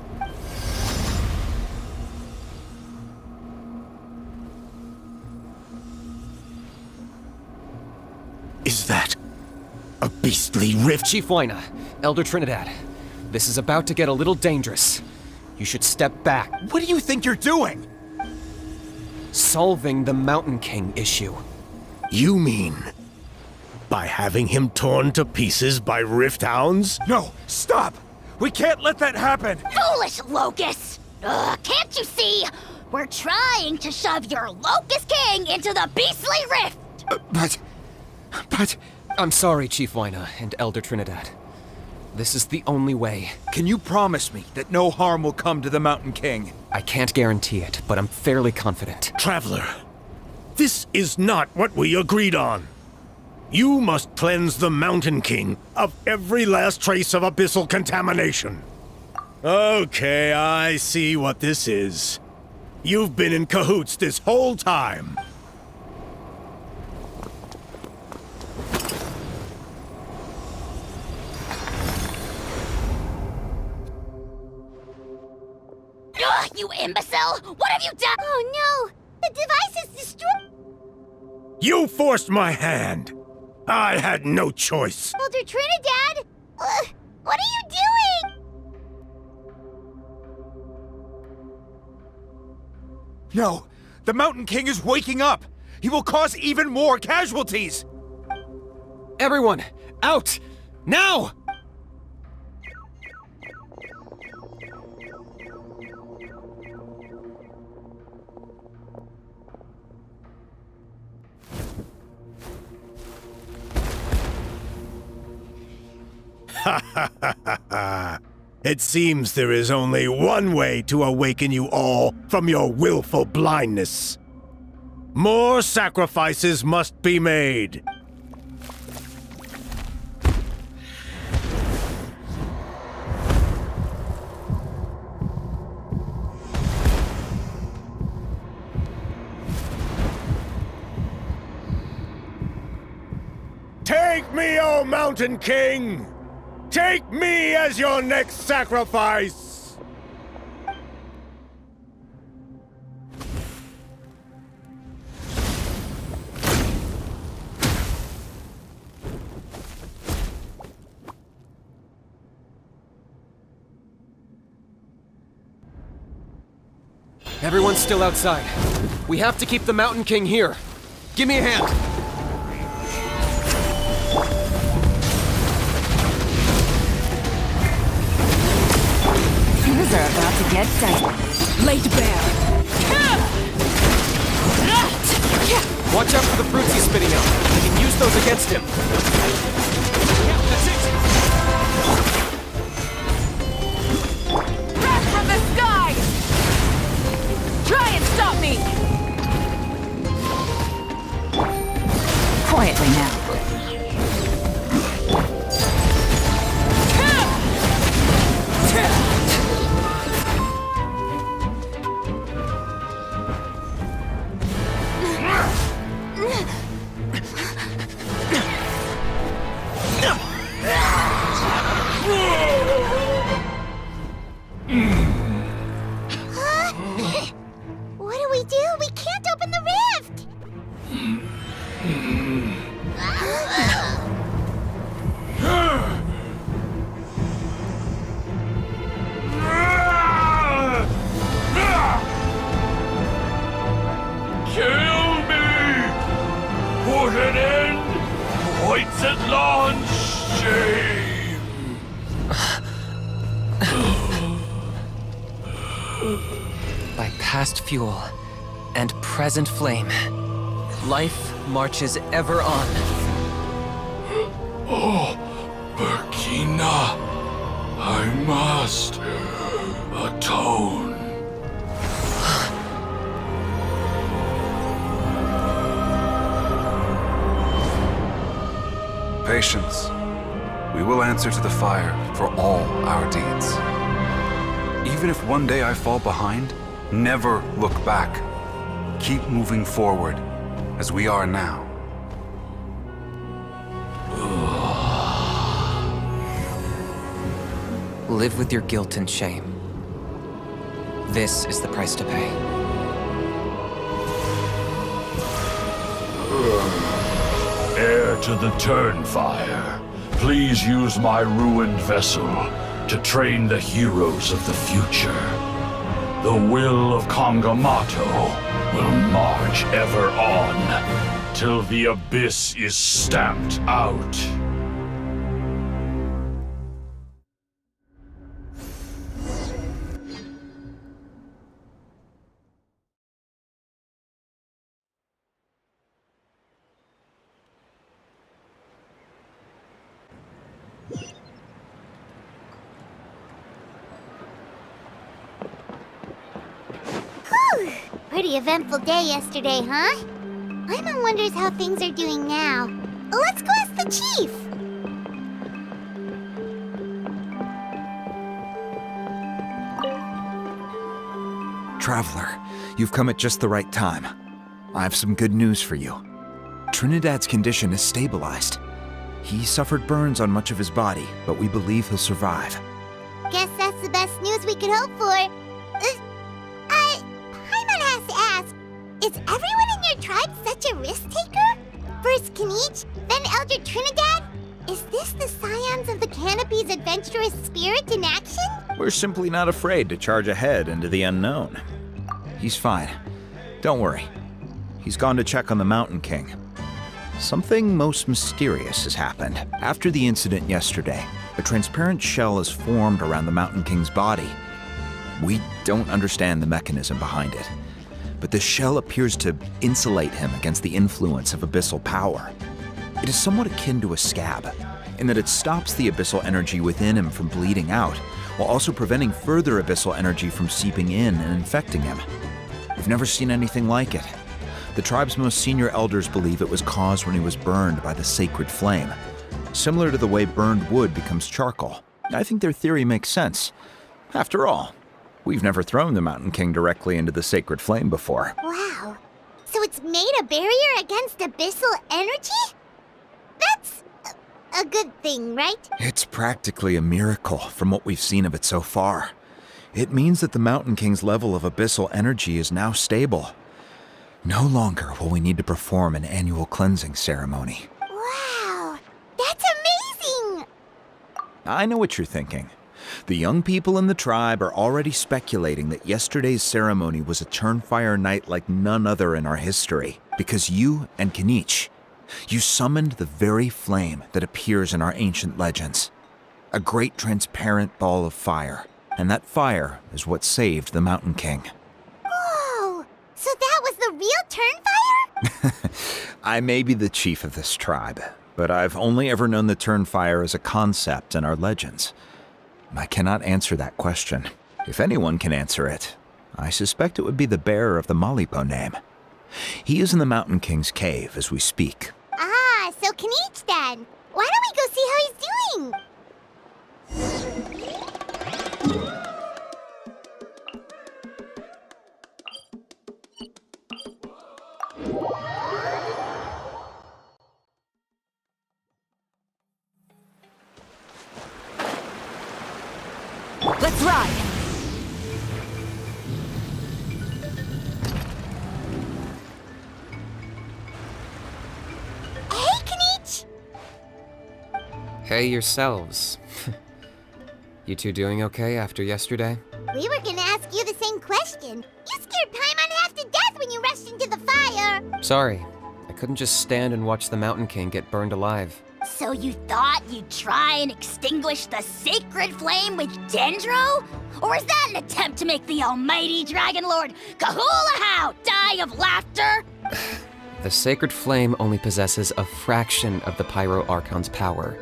Is that a beastly rift? Chief Waina, Elder Trinidad, this is about to get a little dangerous. You should step back. What do you think you're doing? Solving the Mountain King issue. You mean by having him torn to pieces by rift hounds? No, stop! We can't let that happen! Foolish Locust! Can't you see? We're trying to shove your Locust King into the beastly rift! But... I'm sorry, Chief Waina and Elder Trinidad. This is the only way. Can you promise me that no harm will come to the Mountain King? I can't guarantee it, but I'm fairly confident. Traveler, this is not what we agreed on. You must cleanse the Mountain King of every last trace of abyssal contamination. Okay, I see what this is. You've been in cahoots this whole time. Ugh, you imbecile! What have you done? Oh no! The device is destroyed! You forced my hand. I had no choice. Elder Trinidad! What are you doing? No, the Mountain King is waking up! He will cause even more casualties! Everyone, out! Now! It seems there is only one way to awaken you all from your willful blindness. More sacrifices must be made. Take me, O Mountain King! Take me as your next sacrifice! Everyone's still outside. We have to keep the Mountain King here. Give me a hand. Things are about to get dicey. Laid bare. Watch out for the fruits he's spitting out. I can use those against him. Yeah, that's it. Wrath from the sky! Try and stop me! Quietly now. By past fuel and present flame, life marches ever on. Oh, Burkina, I must atone. Patience. We will answer to the fire for all our deeds. Even if one day I fall behind, never look back. Keep moving forward, as we are now. Live with your guilt and shame. This is the price to pay. Heir to the Turnfire, please use my ruined vessel to train the heroes of the future. The will of Kangamato will march ever on, till the abyss is stamped out. Pretty eventful day yesterday, huh? Paimon wonders how things are doing now. Let's go ask the chief! Traveler, you've come at just the right time. I have some good news for you. Trinidad's condition is stabilized. He suffered burns on much of his body, but we believe he'll survive. Guess that's the best news we could hope for. Paimon has to ask, is everyone in your tribe such a risk-taker? First Kinich, then Elder Trinidad? Is this the Scions of the Canopy's adventurous spirit in action? We're simply not afraid to charge ahead into the unknown. He's fine. Don't worry. He's gone to check on the Mountain King. Something most mysterious has happened. After the incident yesterday, a transparent shell has formed around the Mountain King's body. We don't understand the mechanism behind it, but this shell appears to insulate him against the influence of abyssal power. It is somewhat akin to a scab, in that it stops the abyssal energy within him from bleeding out, while also preventing further abyssal energy from seeping in and infecting him. We've never seen anything like it. The tribe's most senior elders believe it was caused when he was burned by the sacred flame, similar to the way burned wood becomes charcoal. I think their theory makes sense. After all, we've never thrown the Mountain King directly into the sacred flame before. Wow. So it's made a barrier against abyssal energy? That's a good thing, right? It's practically a miracle from what we've seen of it so far. It means that the Mountain King's level of abyssal energy is now stable. No longer will we need to perform an annual cleansing ceremony. Wow, that's amazing! I know what you're thinking. The young people in the tribe are already speculating that yesterday's ceremony was a Turnfire night like none other in our history, because you and Kinich, you summoned the very flame that appears in our ancient legends. A great transparent ball of fire, and that fire is what saved the Mountain King. Whoa, so that was the real Turnfire? I may be the chief of this tribe, but I've only ever known the Turnfire as a concept in our legends. I cannot answer that question. If anyone can answer it, I suspect it would be the bearer of the Malipo name. He is in the Mountain King's cave as we speak. Ah, so Kinich then. Why don't we go see how he's doing? Let's ride! Hey, Kinich! Hey yourselves. You two doing okay after yesterday? We were gonna ask you the same question. You scared Paimon half to death when you rushed into the fire. Sorry, I couldn't just stand and watch the Mountain King get burned alive. So you thought you'd try and extinguish the sacred flame with Dendro? Or is that an attempt to make the almighty Dragon Lord Kahula die of laughter? The sacred flame only possesses a fraction of the Pyro Archon's power.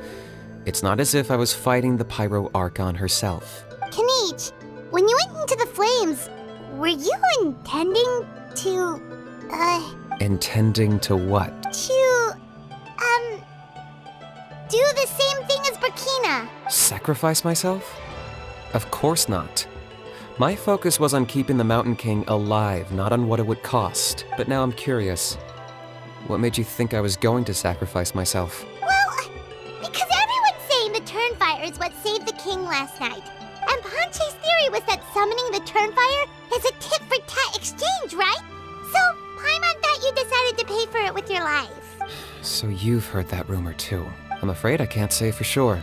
It's not as if I was fighting the Pyro Archon herself. Kinich, when you went into the flames, were you intending to, Intending to what? do the same thing as Burkina? Sacrifice myself? Of course not. My focus was on keeping the Mountain King alive, not on what it would cost. But now I'm curious. What made you think I was going to sacrifice myself? Well, because everyone's saying the Turnfire is what saved the king last night. And Ponche's theory was that summoning the Turnfire is a tit-for-tat exchange, right? So, Paimon thought you decided to pay for it with your life. So you've heard that rumor too. I'm afraid I can't say for sure.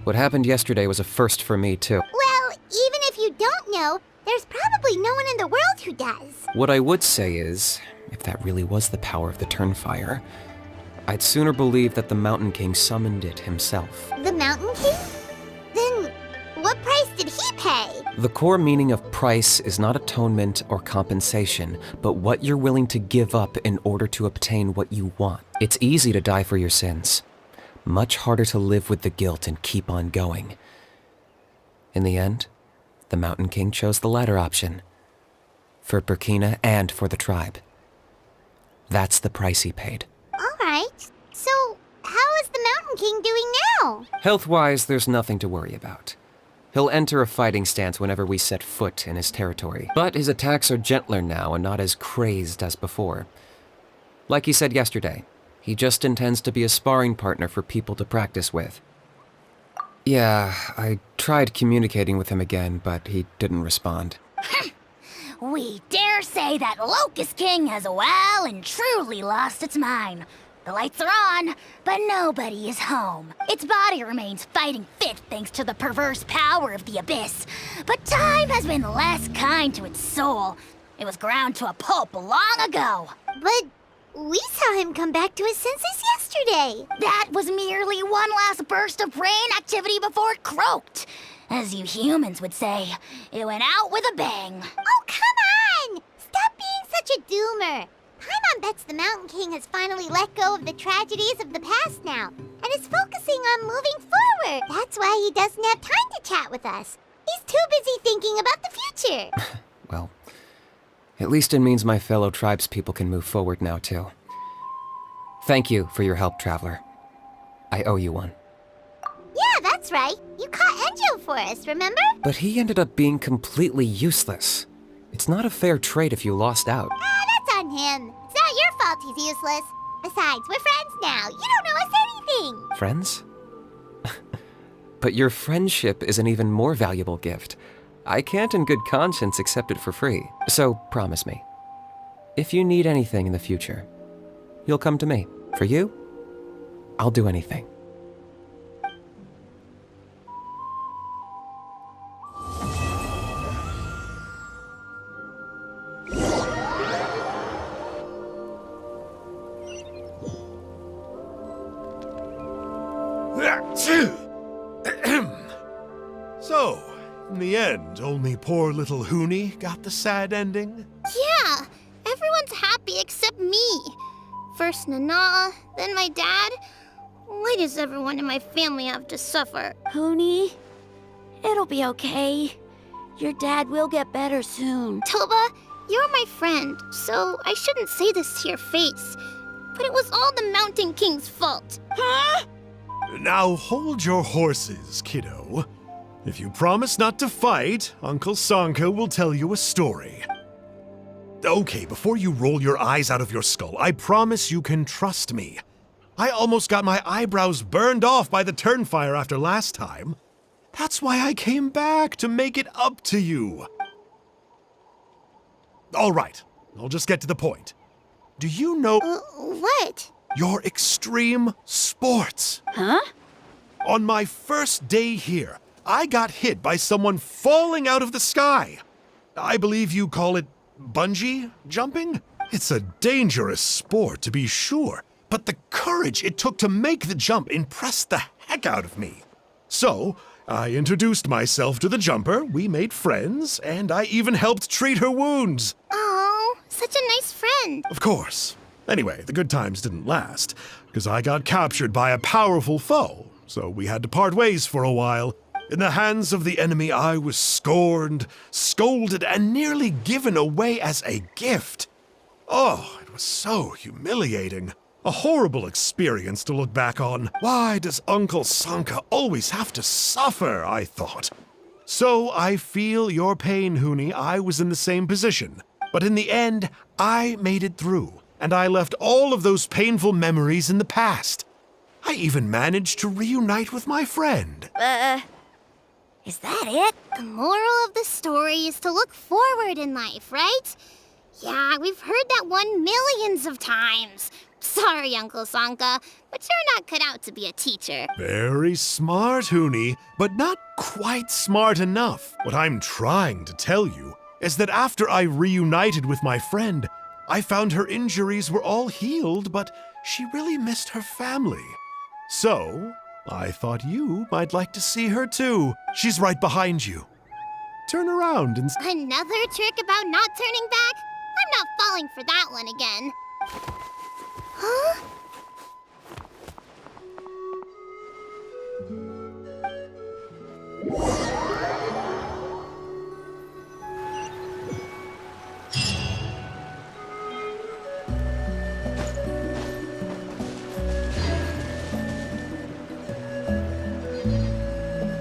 What happened yesterday was a first for me too. Well, even if you don't know, there's probably no one in the world who does. What I would say is, if that really was the power of the Turnfire, I'd sooner believe that the Mountain King summoned it himself. The Mountain King? Then, what price did he pay? The core meaning of price is not atonement or compensation, but what you're willing to give up in order to obtain what you want. It's easy to die for your sins. Much harder to live with the guilt and keep on going. In the end, the Mountain King chose the latter option. For Burkina and for the tribe. That's the price he paid. Alright, so how is the Mountain King doing now? Health-wise, there's nothing to worry about. He'll enter a fighting stance whenever we set foot in his territory. But his attacks are gentler now and not as crazed as before. Like he said yesterday, he just intends to be a sparring partner for people to practice with. Yeah, I tried communicating with him again, but he didn't respond. We dare say that Locust King has well and truly lost its mind. The lights are on, but nobody is home. Its body remains fighting fit thanks to the perverse power of the Abyss. But time has been less kind to its soul. It was ground to a pulp long ago. But we saw him come back to his senses yesterday. That was merely one last burst of brain activity before it croaked. As you humans would say, it went out with a bang. Oh, come on! Stop being such a doomer. Paimon bets the Mountain King has finally let go of the tragedies of the past now, and is focusing on moving forward. That's why he doesn't have time to chat with us. He's too busy thinking about the future. Well, at least it means my fellow tribespeople can move forward now, too. Thank you for your help, Traveler. I owe you one. Yeah, that's right. You caught Enjo for us, remember? But he ended up being completely useless. It's not a fair trade if you lost out. That's on him. It's not your fault he's useless. Besides, we're friends now. You don't owe us anything. Friends? But your friendship is an even more valuable gift. I can't in good conscience accept it for free. So promise me, if you need anything in the future, you'll come to me. For you, I'll do anything. So, in the end, only poor little Huni got the sad ending? Yeah, everyone's happy except me. First Nana, then my dad. Why does everyone in my family have to suffer? Huni, it'll be okay. Your dad will get better soon. Toba, you're my friend, so I shouldn't say this to your face. But it was all the Mountain King's fault. Huh? Now hold your horses, kiddo. If you promise not to fight, Uncle Sanka will tell you a story. Okay, before you roll your eyes out of your skull, I promise you can trust me. I almost got my eyebrows burned off by the Turnfire after last time. That's why I came back, to make it up to you. All right, I'll just get to the point. Do you know What? your extreme sports? Huh? On my first day here, I got hit by someone falling out of the sky. I believe you call it bungee jumping? It's a dangerous sport, to be sure, but the courage it took to make the jump impressed the heck out of me. So, I introduced myself to the jumper, we made friends, and I even helped treat her wounds. Oh, such a nice friend. Of course. Anyway, the good times didn't last, because I got captured by a powerful foe, so we had to part ways for a while. In the hands of the enemy, I was scorned, scolded, and nearly given away as a gift. Oh, it was so humiliating. A horrible experience to look back on. Why does Uncle Sanka always have to suffer, I thought. So I feel your pain, Huni. I was in the same position. But in the end, I made it through, and I left all of those painful memories in the past. I even managed to reunite with my friend. Is that it? The moral of the story is to look forward in life, right? Yeah, we've heard that one millions of times. Sorry, Uncle Sanka, but you're not cut out to be a teacher. Very smart, Huni, but not quite smart enough. What I'm trying to tell you is that after I reunited with my friend, I found her injuries were all healed, but she really missed her family. So, I thought you might like to see her too. She's right behind you. Turn around and... Another trick about not turning back? I'm not falling for that one again. Huh?